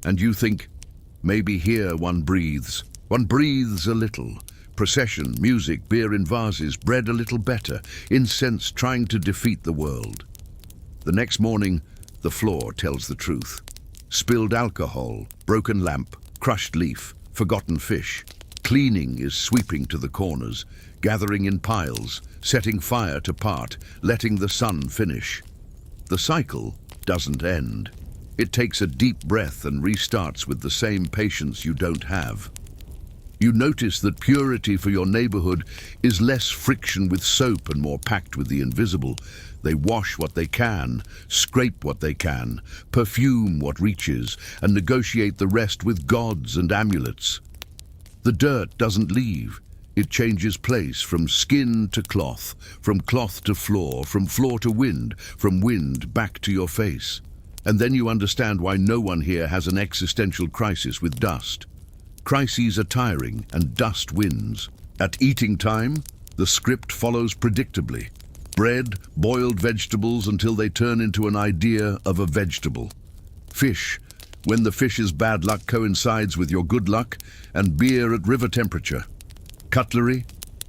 And you think, maybe here one breathes. One breathes a little. Procession, music, beer in vases, bread a little better, incense trying to defeat the world. The next morning, the floor tells the truth. Spilled alcohol, broken lamp, crushed leaf, forgotten fish. Cleaning is sweeping to the corners, gathering in piles, setting fire to part, letting the sun finish. The cycle doesn't end. It takes a deep breath and restarts with the same patience you don't have. You notice that purity for your neighborhood is less friction with soap and more packed with the invisible. They wash what they can, scrape what they can, perfume what reaches, and negotiate the rest with gods and amulets. The dirt doesn't leave. It changes place from skin to cloth, from cloth to floor, from floor to wind, from wind back to your face. And then you understand why no one here has an existential crisis with dust. Crises are tiring, and dust wins. At eating time, the script follows predictably. Bread, boiled vegetables until they turn into an idea of a vegetable. Fish, when the fish's bad luck coincides with your good luck, and beer at river temperature. Cutlery,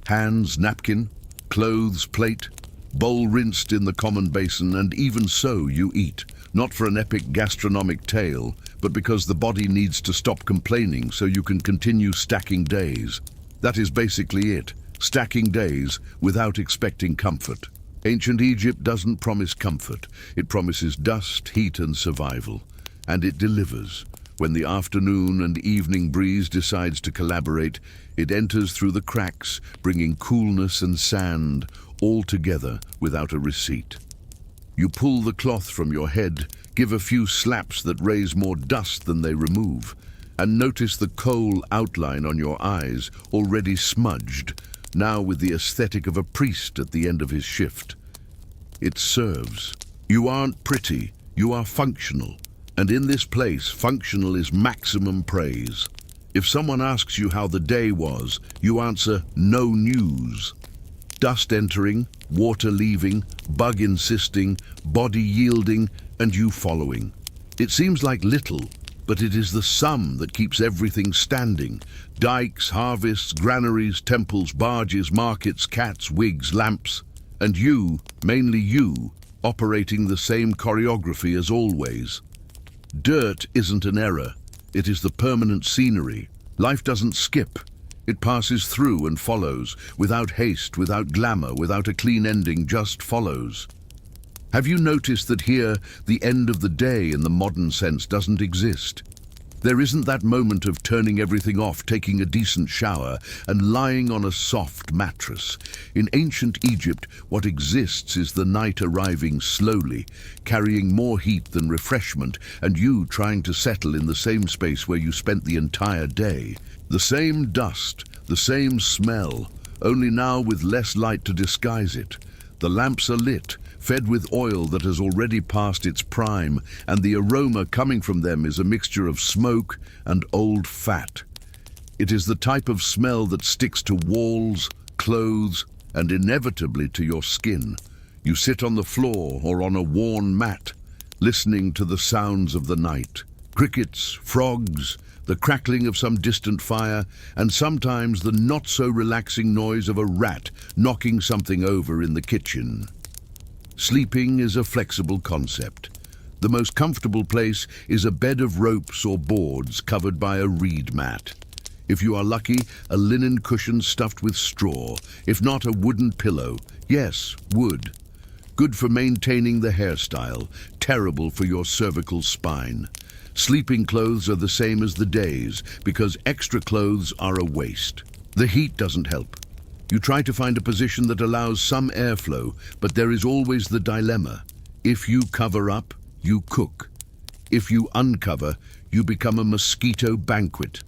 hands, napkin, clothes, plate, bowl rinsed in the common basin, and even so you eat. Not for an epic gastronomic tale, but because the body needs to stop complaining so you can continue stacking days. That is basically it, stacking days without expecting comfort. Ancient Egypt doesn't promise comfort. It promises dust, heat, and survival. And it delivers. When the afternoon and evening breeze decides to collaborate, it enters through the cracks, bringing coolness and sand, all together without a receipt. You pull the cloth from your head, give a few slaps that raise more dust than they remove, and notice the coal outline on your eyes, already smudged, now with the aesthetic of a priest at the end of his shift. It serves. You aren't pretty, you are functional. And in this place, functional is maximum praise. If someone asks you how the day was, you answer, no news. Dust entering, water leaving, bug insisting, body yielding, and you following. It seems like little, but it is the sum that keeps everything standing. Dikes, harvests, granaries, temples, barges, markets, cats, wigs, lamps. And you, mainly you, operating the same choreography as always. Dirt isn't an error. It is the permanent scenery. Life doesn't skip. It passes through and follows, without haste, without glamour, without a clean ending, just follows. Have you noticed that here, the end of the day in the modern sense doesn't exist? There isn't that moment of turning everything off, taking a decent shower, and lying on a soft mattress. In ancient Egypt, what exists is the night arriving slowly, carrying more heat than refreshment, and you trying to settle in the same space where you spent the entire day. The same dust, the same smell, only now with less light to disguise it. The lamps are lit, fed with oil that has already passed its prime, and the aroma coming from them is a mixture of smoke and old fat. It is the type of smell that sticks to walls, clothes, and inevitably to your skin. You sit on the floor or on a worn mat, listening to the sounds of the night. Crickets, frogs, the crackling of some distant fire, and sometimes the not-so-relaxing noise of a rat knocking something over in the kitchen. Sleeping is a flexible concept. The most comfortable place is a bed of ropes or boards covered by a reed mat. If you are lucky, a linen cushion stuffed with straw, if not a wooden pillow. Yes, wood. Good for maintaining the hairstyle, terrible for your cervical spine. Sleeping clothes are the same as the days, because extra clothes are a waste. The heat doesn't help. You try to find a position that allows some airflow, but there is always the dilemma. If you cover up, you cook. If you uncover, you become a mosquito banquet.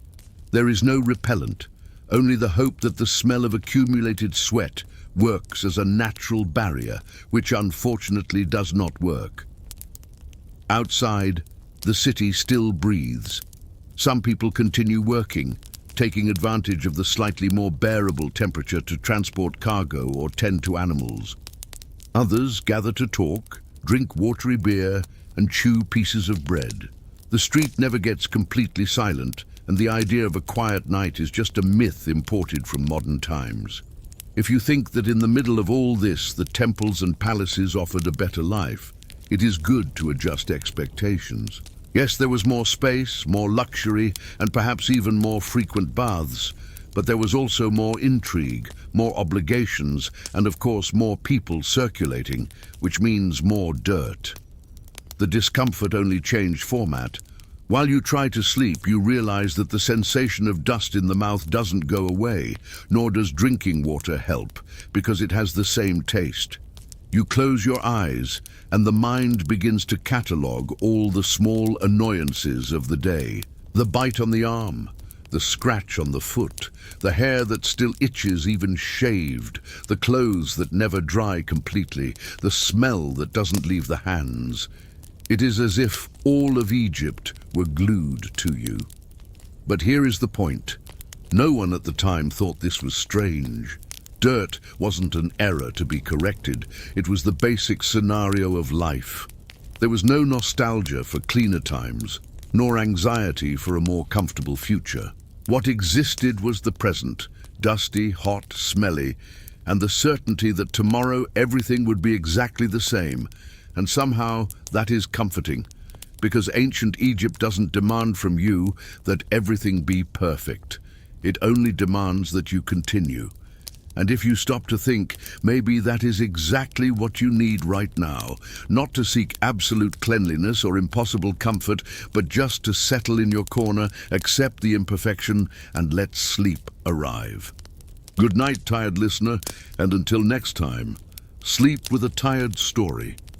There is no repellent, only the hope that the smell of accumulated sweat works as a natural barrier, which unfortunately does not work. Outside, the city still breathes. Some people continue working, taking advantage of the slightly more bearable temperature to transport cargo or tend to animals. Others gather to talk, drink watery beer, and chew pieces of bread. The street never gets completely silent, and the idea of a quiet night is just a myth imported from modern times. If you think that in the middle of all this, the temples and palaces offered a better life, it is good to adjust expectations. Yes, there was more space, more luxury, and perhaps even more frequent baths, but there was also more intrigue, more obligations, and of course more people circulating, which means more dirt. The discomfort only changed format. While you try to sleep, you realize that the sensation of dust in the mouth doesn't go away, nor does drinking water help, because it has the same taste. You close your eyes, and the mind begins to catalogue all the small annoyances of the day. The bite on the arm, the scratch on the foot, the hair that still itches even shaved, the clothes that never dry completely, the smell that doesn't leave the hands. It is as if all of Egypt were glued to you. But here is the point. No one at the time thought this was strange. Dirt wasn't an error to be corrected. It was the basic scenario of life. There was no nostalgia for cleaner times, nor anxiety for a more comfortable future. What existed was the present, dusty, hot, smelly, and the certainty that tomorrow everything would be exactly the same. And somehow that is comforting, because ancient Egypt doesn't demand from you that everything be perfect. It only demands that you continue. And if you stop to think, maybe that is exactly what you need right now, not to seek absolute cleanliness or impossible comfort, but just to settle in your corner, accept the imperfection, and let sleep arrive. Good night, tired listener, and until next time, sleep with a tired story.